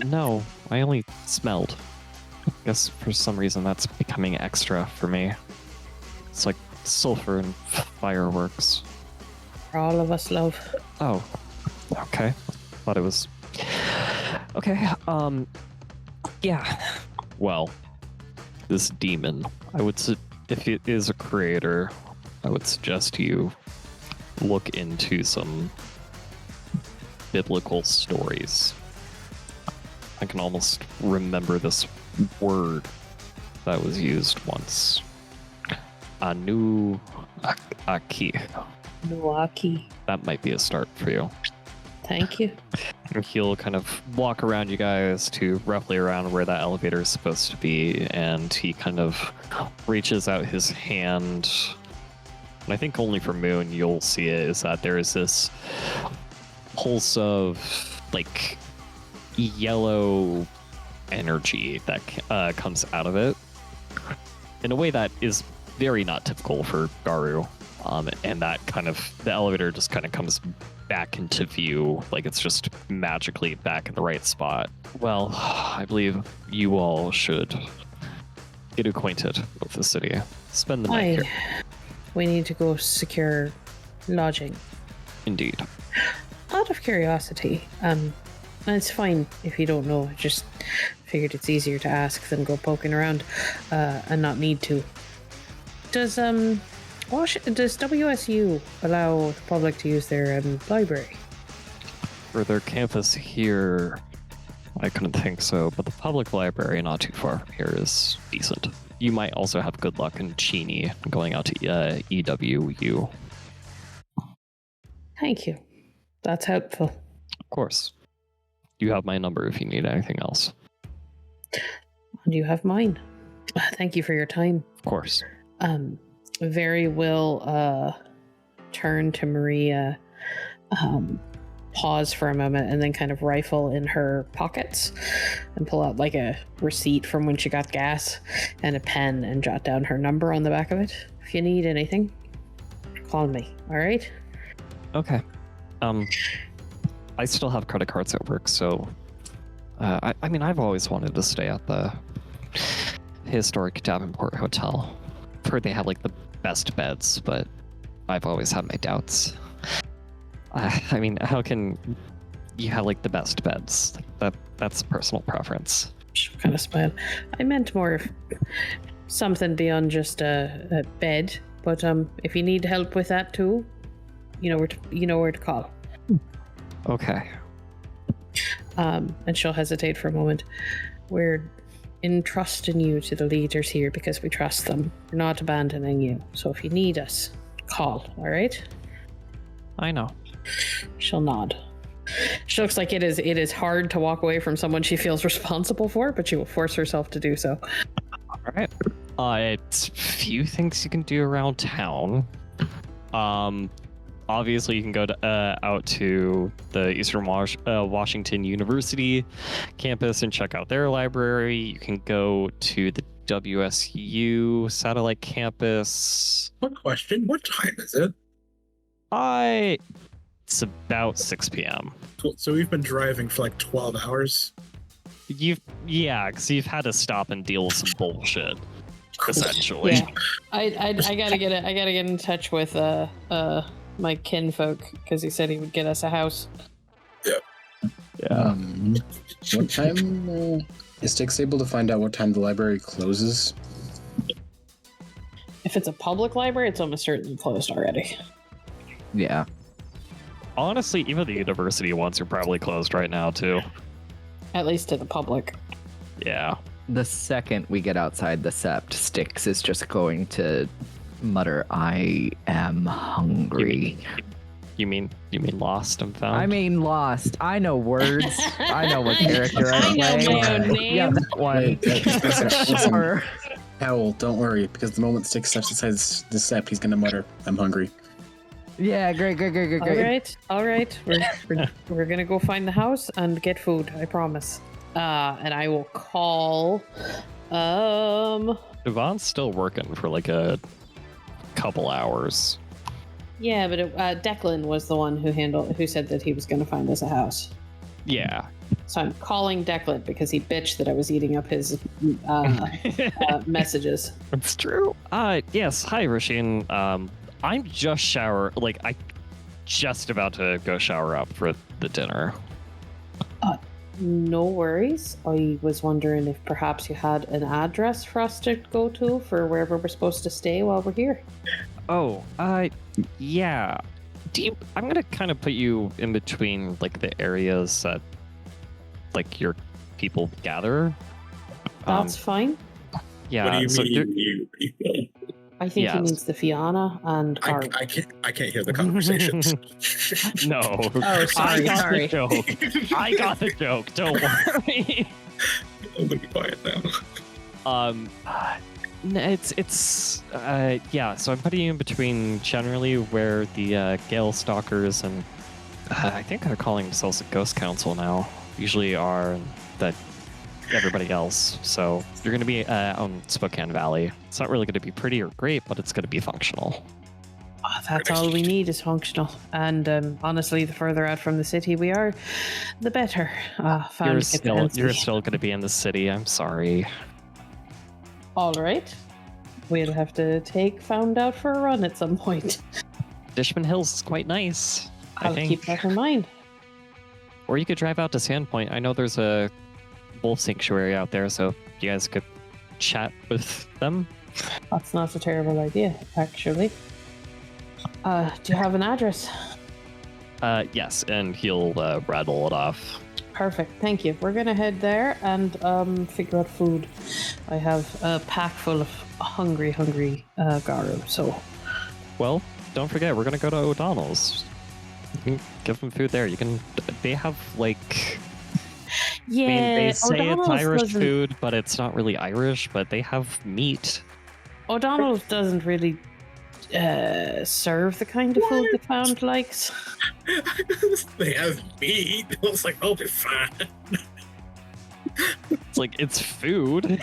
No, I only smelled. I guess for some reason that's becoming extra for me. It's like sulfur and fireworks. For all of us, love. Oh, okay. Thought it was... Okay, yeah. Well, this demon, if it is a creator, I would suggest you look into some biblical stories. I can almost remember this word that was used once. Anuaki. Nuaki. That might be a start for you. Thank you. He'll kind of walk around you guys to roughly around where that elevator is supposed to be, and he kind of reaches out his hand. And I think only for Moon you'll see it, is that there is this pulse of, like, yellow energy that comes out of it in a way that is very not typical for Garu. And that kind of, the elevator just kind of comes back into view, like it's just magically back in the right spot. Well, I believe you all should get acquainted with the city. Spend the night here. We need to go secure lodging. Indeed. Out of curiosity, and it's fine if you don't know. I just figured it's easier to ask than go poking around and not need to. Does WSU allow the public to use their library? For their campus here, I couldn't think so, but the public library not too far from here is decent. You might also have good luck in Cheney going out to EWU. Thank you. That's helpful. Of course. You have my number if you need anything else. And you have mine. Thank you for your time. Of course. Very will turn to Maria, pause for a moment, and then kind of rifle in her pockets and pull out like a receipt from when she got gas and a pen and jot down her number on the back of it. If you need anything, call me. All right? Okay. I still have credit cards at work, so I mean, I've always wanted to stay at the historic Davenport Hotel. I've heard they have like the best beds, but I've always had my doubts. I mean, how can you have like the best beds? That's personal preference. She'll kind of smile. I meant more something beyond just a bed, but if you need help with that too, you know where to call. Okay. And she'll hesitate for a moment. We're entrusting you to the leaders here because we trust them. We're not abandoning you. So if you need us, call, all right? I know. She'll nod. She looks like it is hard to walk away from someone she feels responsible for, but she will force herself to do so. All right. It's few things you can do around town. Obviously, you can go out to the Eastern Washington University campus and check out their library. You can go to the WSU satellite campus. One question, what time is it? It's about 6 p.m. So we've been driving for like 12 hours? Because you've had to stop and deal with some bullshit, essentially. Yeah. I gotta get in touch with my kinfolk because he said he would get us a house. Yeah. What time is Tix able to find out what time the library closes? If it's a public library, it's almost certainly closed already. Yeah. Honestly, even the university ones are probably closed right now too. At least to the public. Yeah. The second we get outside the sept, Styx is just going to mutter, "I am hungry." You mean lost and found? I mean lost. I know words. I know what character I'm I know playing. my own name. Yeah, that one. Listen, Sure. Owl, don't worry, because the moment Styx steps inside the sept, he's gonna mutter, "I'm hungry." Yeah, great. All right. We're gonna go find the house and get food. I promise. And I will call. Yvonne's still working for like a couple hours. Yeah, but Declan was the one who said that he was gonna find us a house. Yeah. So I'm calling Declan because he bitched that I was eating up his messages. That's true. Yes. Hi, Rasheen. I'm just I just about to go shower up for the dinner. No worries. I was wondering if perhaps you had an address for us to go to for wherever we're supposed to stay while we're here. Oh, yeah. I'm gonna kind of put you in between like the areas that like your people gather. That's fine. Yeah. What do you so mean, you people? I think he means the Fianna and Carl. I can't hear the conversations. No. Oh, sorry. The joke. I got the joke. Don't worry. I'm gonna be quiet now. Yeah. So I'm putting you in between generally where the Gale Stalkers and I think they're calling themselves a Ghost Council now. Usually are that everybody else. So you're going to be on Spokane Valley. It's not really going to be pretty or great, but it's going to be functional. Oh, that's all we need is functional. And honestly, the further out from the city we are, the better. You're still going to be in the city. I'm sorry. All right. We'll have to take Found out for a run at some point. Dishman Hills is quite nice. I'll keep that in mind. Or you could drive out to Sandpoint. I know there's a wolf sanctuary out there, so you guys could chat with them. That's not a terrible idea, actually. Do you have an address? Yes, and he'll rattle it off. Perfect, thank you. We're gonna head there and figure out food. I have a pack full of hungry Garu, so... Well, don't forget, we're gonna go to O'Donnell's. You can give them food there. They have, like... Yeah, I mean, they say O'Donnell's it's Irish doesn't... food, but it's not really Irish, but they have meat. O'Donnell's doesn't really serve the kind of food that Found likes. They have meat. I was like, I'll be fine. It's like, it's food.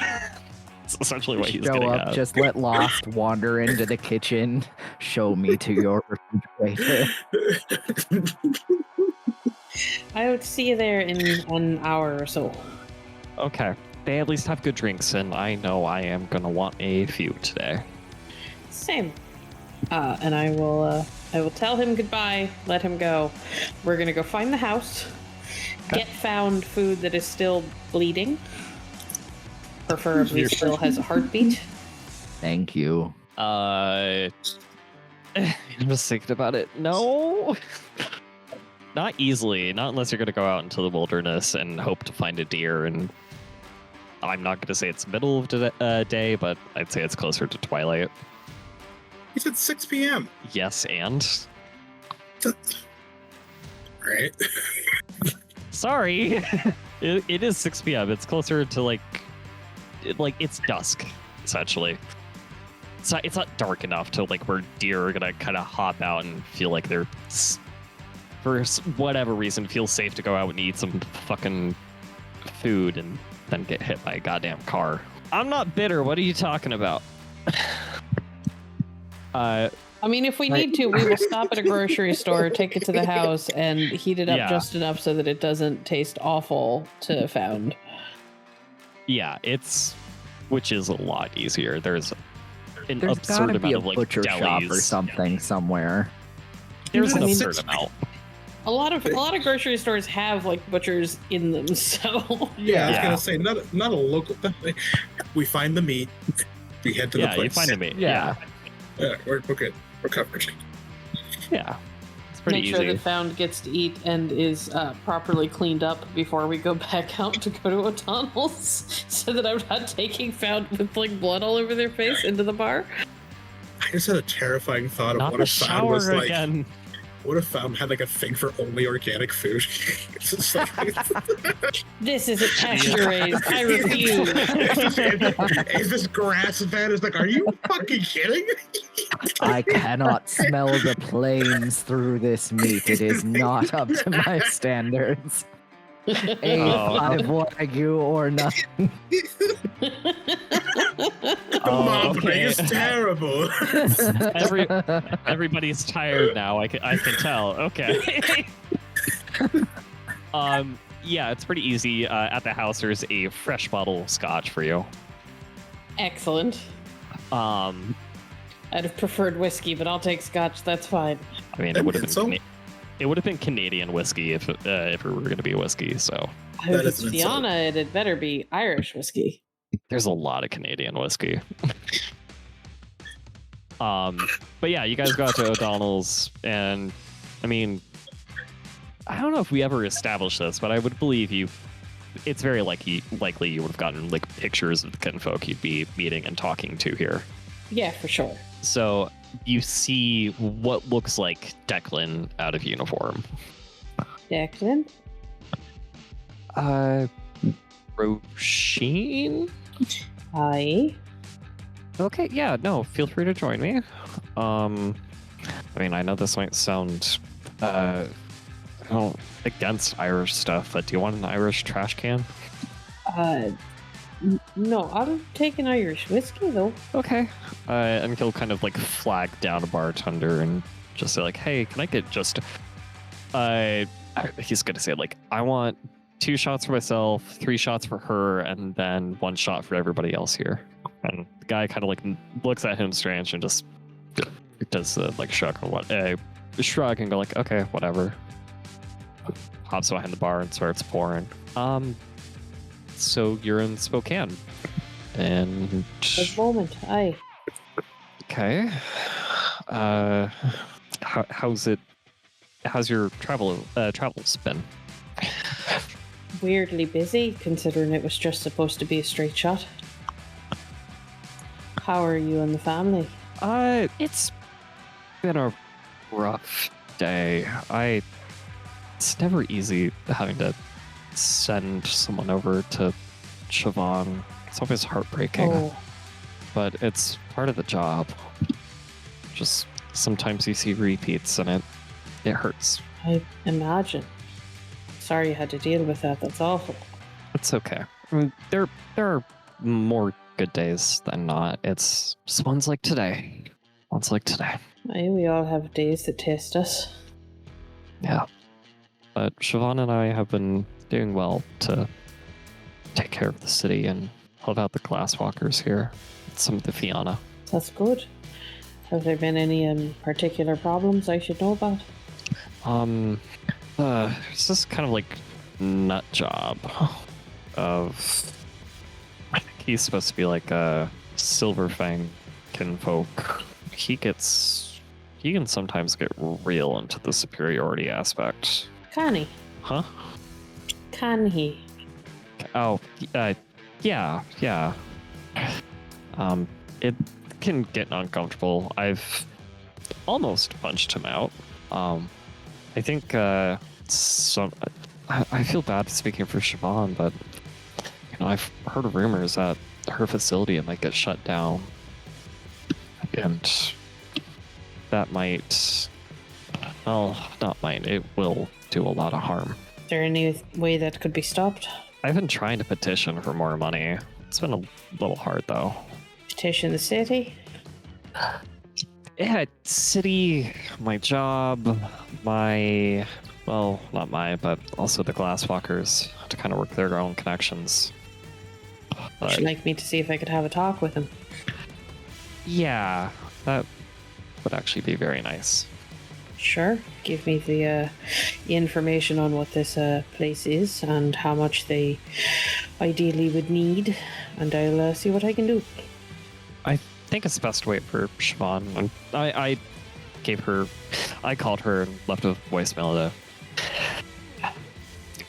It's essentially what he's getting at. Just let Lost wander into the kitchen. Show me to your refrigerator. I would see you there in an hour or so. Okay. They at least have good drinks, and I know I am going to want a few today. Same. And I will tell him goodbye, let him go. We're going to go find the house, get Found food that is still bleeding, preferably still has a heartbeat. Thank you. I'm just thinking about it. No. Not easily. Not unless you're going to go out into the wilderness and hope to find a deer. And I'm not going to say it's middle of the day, but I'd say it's closer to twilight. He said 6 p.m. Yes, and? Right. Sorry. It is 6 p.m. It's closer to it's dusk, essentially. It's not dark enough to where deer are going to kind of hop out and feel like they're... for whatever reason, feel safe to go out and eat some fucking food and then get hit by a goddamn car. I'm not bitter. What are you talking about? I mean, if we need to, we will stop at a grocery store, take it to the house, and heat it up just enough so that it doesn't taste awful to Found. Yeah, which is a lot easier. There's There's absurd gotta be amount a of butcher shop or something somewhere. There's an absurd amount. A lot of grocery stores have butchers in them, so yeah. I was gonna say not a local. We find the meat. We head to the place. Yeah, you find the meat. Yeah. We're good. We're covered. Yeah, it's pretty make easy. sure that Found gets to eat and is properly cleaned up before we go back out to go to O'Donnell's, so that I'm not taking Found with blood all over their face into the bar. I just had a terrifying thought Not of what the if Found was shower again. What if Found had a thing for only organic food? It's just This isn't pasture raised. I refuse. Is this grass fed? It's are you fucking kidding? I cannot smell the planes through this meat. It is not up to my standards. A5 Wagyu or nothing. Marketing is terrible. Everybody's tired now. I can tell. Okay. Yeah, it's pretty easy. At the house, there's a fresh bottle of scotch for you. Excellent. I'd have preferred whiskey, but I'll take scotch. That's fine. I mean, it would have been Canadian whiskey if it were going to be whiskey. So if it's Fiona, it'd better be Irish whiskey. There's a lot of Canadian whiskey. But yeah, you guys got to O'Donnell's, and I mean, I don't know if we ever established this, but I would believe you. It's very likely you would have gotten like pictures of the kinfolk you'd be meeting and talking to here. Yeah, for sure. So you see what looks like Declan out of uniform. Declan? Roisin? Hi. Okay, yeah, no, feel free to join me. I mean, I know this might sound against Irish stuff, but do you want an Irish trash can? No, I'll take an Irish whiskey though. Okay. And he'll kind of like flag down a bartender and just say like, hey, can I get just he's gonna say like, I want 2 shots for myself, 3 shots for her, and then 1 shot for everybody else here. And the guy kind of like looks at him strange and just does like shrug and go like, okay, whatever. Hops behind the bar and starts pouring. So you're in Spokane, and good moment. Aye. Okay. How's your travels been? Weirdly busy, considering it was just supposed to be a straight shot. How are you and the family? It's been a rough day. It's never easy having to send someone over to Siobhan. It's always heartbreaking. Oh. But it's part of the job. Just sometimes you see repeats and it hurts. I imagine. Sorry you had to deal with that. That's awful. It's okay. I mean, there are more good days than not. It's just ones like today. Aye, we all have days that test us. Yeah. But Siobhan and I have been doing well to take care of the city and help out the glasswalkers here. Some of the Fiona. That's good. Have there been any particular problems I should know about? It's just kind of like nut job of, I think he's supposed to be like a Silverfang kinfolk. He can sometimes get real into the superiority aspect. Can he? Huh? Can he? Oh, yeah. It can get uncomfortable. I've almost punched him out. I think I feel bad speaking for Siobhan, but I've heard rumors that her facility might get shut down, and that might, it will do a lot of harm. Is there any way that could be stopped? I've been trying to petition for more money. It's been a little hard though. Petition the city? Yeah, city, my job, not but also the glasswalkers to kind of work their own connections. Would you like me to see if I could have a talk with him? Yeah, that would actually be very nice. Sure. Give me the information on what this place is and how much they ideally would need, and I'll see what I can do. I think it's best to wait for Siobhan. I called her and left a voicemail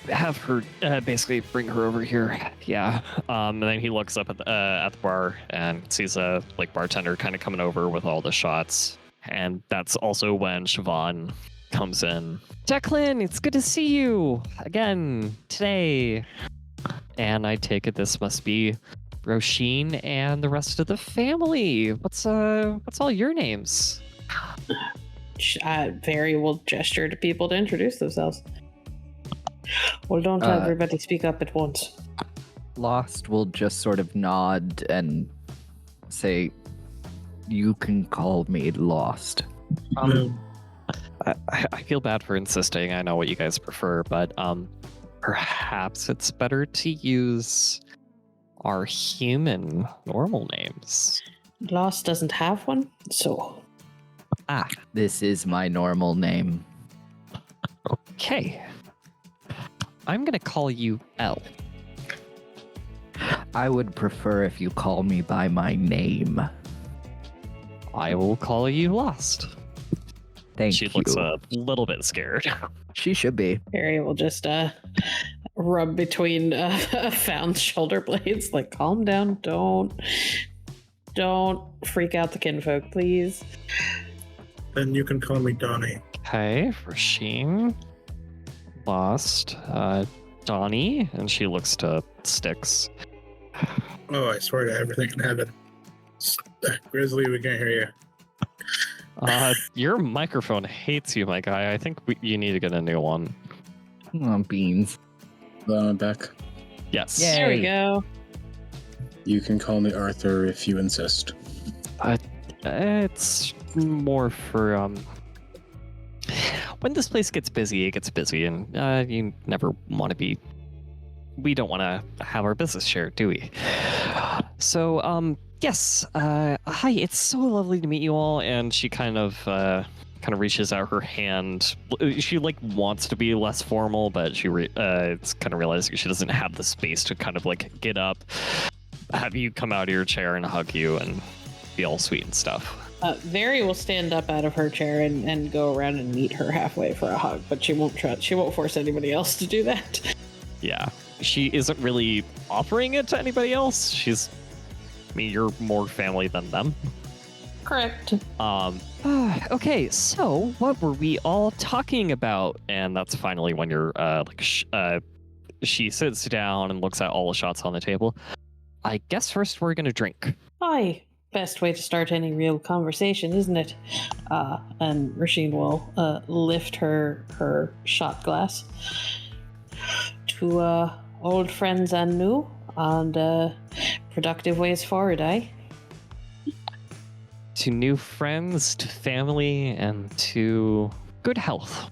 to have her basically bring her over here. Yeah. And then he looks up at the bar and sees a bartender kind of coming over with all the shots. And that's also when Siobhan comes in. Declan, it's good to see you again today. And I take it this must be Roisin and the rest of the family. What's all your names? Very will gesture to people to introduce themselves. Well, don't everybody speak up at once. Lost will just sort of nod and say, "You can call me Lost." I feel bad for insisting. I know what you guys prefer, but perhaps it's better to use our human normal names. Lost doesn't have one, so... This is my normal name. Okay. I'm gonna call you L. I would prefer if you call me by my name. I will call you Lost. Thank she you. Looks a little bit scared. She should be. Harry will just rub between Found's shoulder blades, like, calm down, don't freak out the kinfolk, please. Then you can call me Donnie. Okay, Roisin, Lost, Donnie, and she looks to Styx. Oh, I swear to everything in heaven. Grizzly, we can't hear you. Your microphone hates you, my guy. I think you need to get a new one. Oh, beans. I'm back. Yes. Yay. There we go. You can call me Arthur if you insist. It's more for when this place gets busy, it gets busy, and you never want to be. We don't want to have our business shared, do we? So, yes. Hi, it's so lovely to meet you all. And she kind of reaches out her hand. She wants to be less formal, but she it's kind of realizing she doesn't have the space to kind of get up, have you come out of your chair and hug you and be all sweet and stuff. Very will stand up out of her chair and go around and meet her halfway for a hug, but she won't force anybody else to do that. Yeah, she isn't really offering it to anybody else. You're more family than them. Correct. Okay, so what were we all talking about? And that's finally when you're she sits down and looks at all the shots on the table. I guess first we're gonna drink. Aye. Best way to start any real conversation, isn't it? And Roisin will lift her shot glass to old friends and new, and productive ways forward, eh? To new friends, to family, and to good health.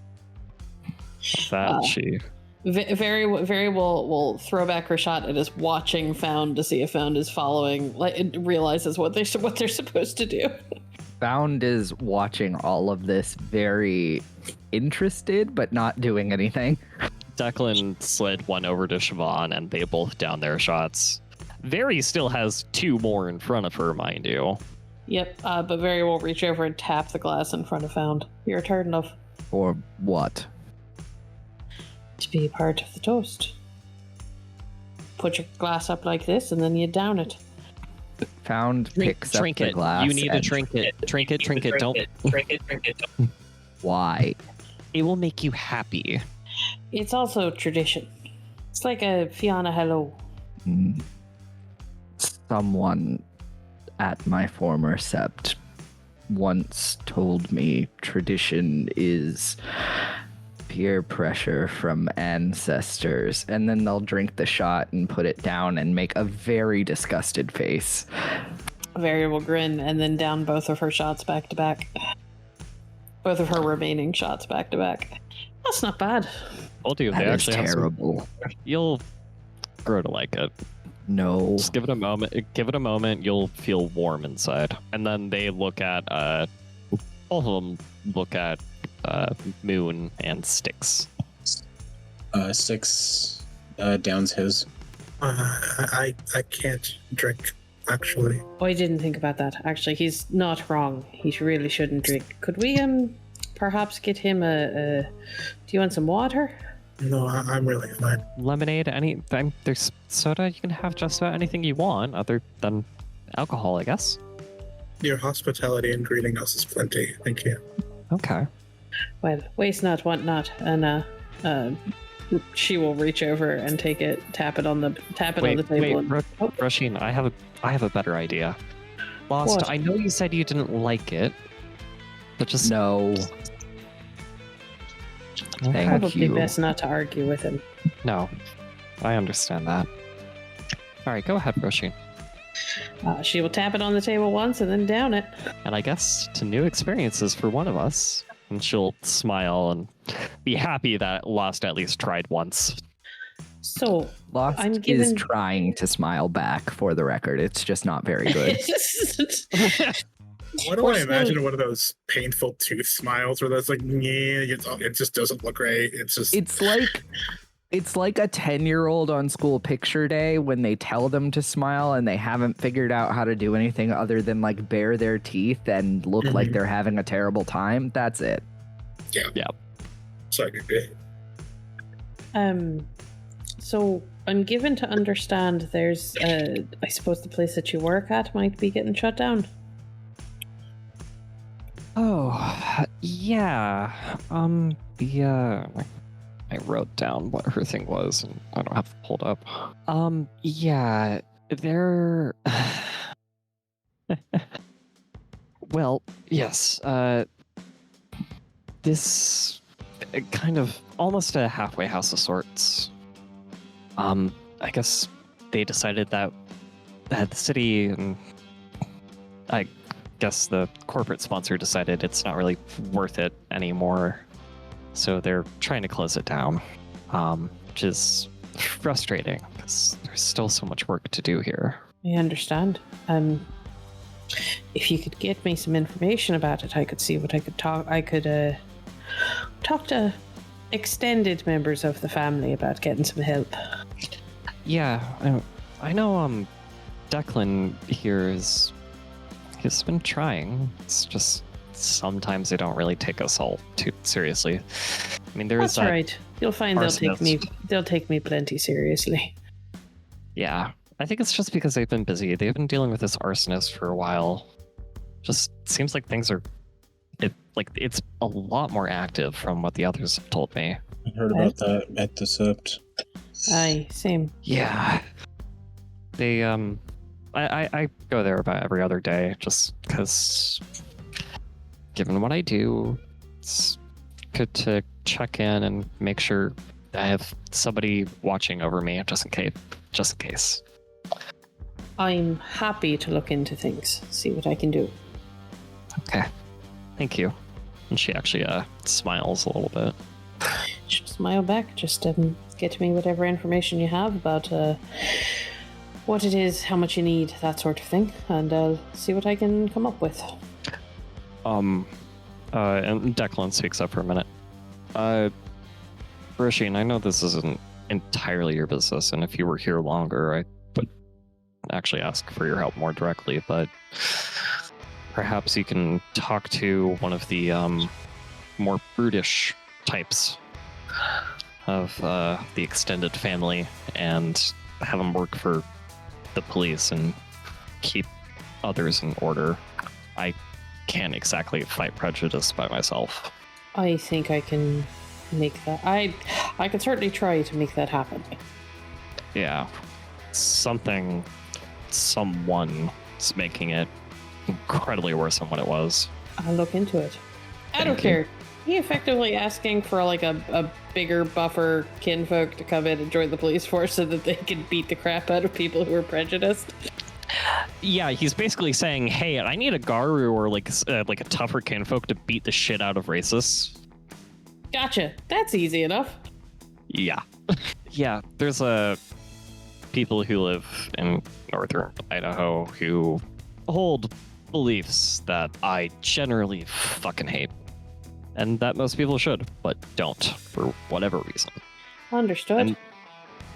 That she... Very will throw back her shot and is watching Found to see if Found is following, it realizes what they're supposed to do. Found is watching all of this very interested, but not doing anything. Declan slid one over to Siobhan, and they both down their shots. Very still has two more in front of her, mind you. Yep, but Very will reach over and tap the glass in front of Found. You're tired enough. Or what? To be part of the toast. Put your glass up like this, and then you down it. Found picks up the glass. You need to drink it. Drink it. Don't. Drink it. Why? It will make you happy. It's also tradition. It's like a Fiona hello. Someone at my former sept once told me tradition is peer pressure from ancestors, and then they'll drink the shot and put it down and make a very disgusted face. Very will grin and then down both of her shots back to back. Both of her remaining shots back to back. That's not bad. I'll do. They That is actually terrible. You'll grow to like it. No. Just give it a moment. You'll feel warm inside. And then they look at all of them look at Moon and Styx. Styx downs his. I can't drink, actually. Oh, I didn't think about that. Actually, he's not wrong. He really shouldn't drink. Could we perhaps get him do you want some water? No, I'm really fine. Lemonade, there's soda. You can have just about anything you want other than alcohol, I guess. Your hospitality and greeting us is plenty. Thank you. Okay. Well, waste not, want not, and she will reach over and take it, tap it on the table. Rasheen, I have a better idea. Lost, What? I know you said you didn't like it, but just No. Thank Probably you. best not to argue with him. No, I understand that. All right, go ahead, Rasheen. She will tap it on the table once and then down it. And I guess to new experiences for one of us. And she'll smile and be happy that Lost at least tried once. So Lost I'm is given- trying to smile back, for the record. It's just not very good. What do I imagine of one of those painful tooth smiles where that's like, it just doesn't look right. It's just. It's like a 10-year-old on school picture day when they tell them to smile and they haven't figured out how to do anything other than like bare their teeth and look like they're having a terrible time. That's it. Yeah. So I could be. So I'm given to understand there's, I suppose the place that you work at might be getting shut down. Oh, yeah. Yeah. I wrote down what her thing was, and I don't have it pulled up. Yeah, they're... Well, yes, this kind of almost a halfway house of sorts. I guess they decided that the city and I guess the corporate sponsor decided it's not really worth it anymore. So they're trying to close it down, which is frustrating because there's still so much work to do here. I understand. If you could get me some information about it, I could see what I could talk. I could talk to extended members of the family about getting some help. Yeah, I know. Declan here he's been trying. It's just sometimes they don't really take us all too seriously. I mean, there is That's right. You'll find arsonist. they'll take me plenty seriously. Yeah, I think it's just because they've been busy. They've been dealing with this arsonist for a while. Just seems like things are, it's a lot more active from what the others have told me. I heard about that at the Sept. Aye, same. Yeah, they I go there about every other day just because, given what I do, it's good to check in and make sure I have somebody watching over me just in case. I'm happy to look into things, see what I can do. Okay, thank you. And she actually smiles a little bit. She'll smile back. Just get me whatever information you have about what it is, how much you need, that sort of thing, and I'll see what I can come up with. And Declan speaks up for a minute. Rasheen, I know this isn't entirely your business, and if you were here longer, I would actually ask for your help more directly, but perhaps you can talk to one of the more brutish types of the extended family and have them work for the police and keep others in order. I can't exactly fight prejudice by myself. I think I can make that. I can certainly try to make that happen. Yeah. Someone's making it incredibly worse than what it was. I'll look into it. I don't care. He effectively asking for like a bigger buffer kinfolk to come in and join the police force so that they can beat the crap out of people who are prejudiced. Yeah, he's basically saying, "Hey, I need a Garu or like a tougher kinfolk to beat the shit out of racists." Gotcha. That's easy enough. Yeah, yeah. There's people who live in northern Idaho who hold beliefs that I generally fucking hate, and that most people should, but don't for whatever reason. Understood.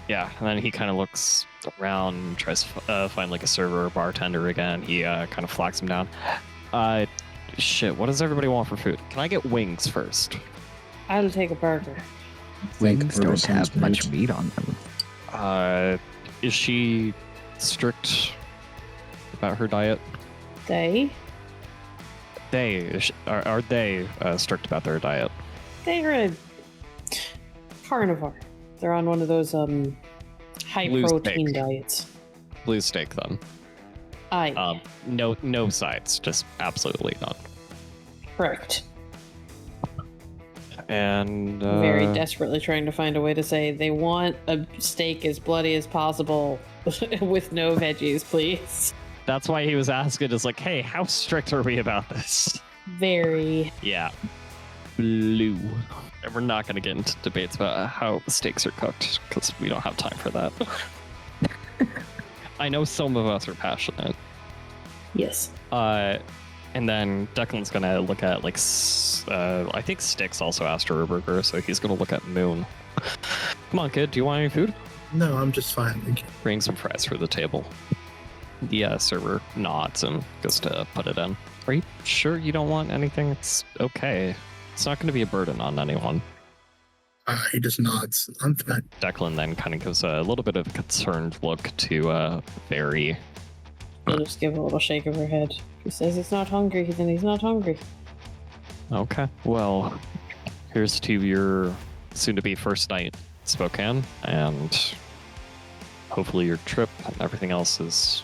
And then he kind of looks around and tries to find like a server or bartender again. He kind of flags him down. Shit, what does everybody want for food? Can I get wings first? I'll take a burger. Wings don't have much meat on them. Is she strict about her diet? Are they strict about their diet? They're a carnivore. They're on one of those high Blue protein steak. diets. Blue steak, then. Aye. No sides, just absolutely none. Correct. And Very desperately trying to find a way to say they want a steak as bloody as possible with no veggies, please. that's why he was asking, is like, hey, how strict are we about this? Very. Yeah. Blue. And we're not going to get into debates about how steaks are cooked, because we don't have time for that. I know some of us are passionate. Yes. And then Declan's gonna look at I think Styx also asked for a burger, so he's gonna look at Moon. Come on, kid. Do you want any food? No, I'm just fine. Thank you. Bring some fries for the table. The server nods and goes to put it in. Are you sure you don't want anything? It's okay. It's not going to be a burden on anyone. He just nods. I'm fine. Declan then kind of gives a little bit of a concerned look to Barry. I'll just give a little shake of her head. If he says he's not hungry, then he's not hungry. Okay. Well, here's to your soon-to-be first night in Spokane, and hopefully your trip and everything else is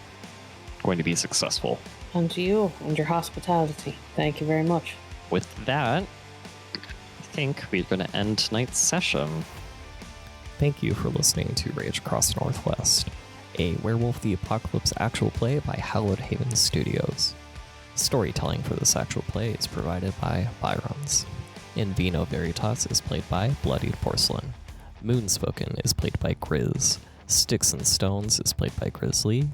going to be successful. And to you and your hospitality. Thank you very much. With that, I think we're going to end tonight's session. Thank you for listening to Rage Across the Northwest, a Werewolf the Apocalypse actual play by Hallowed Haven Studios. Storytelling for this actual play is provided by Byrons. In Vino Veritas is played by Bloodied Porcelain. Moonspoken is played by Grizz. Sticks and Stones is played by Grizzly.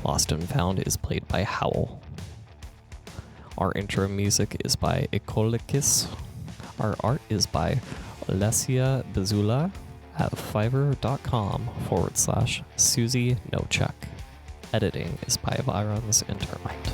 Lost and Found is played by Howl. Our intro music is by Ecolikis. Our art is by Alessia Bezula at fiverr.com/Susie Nocheck. Editing is by Virons and Termite.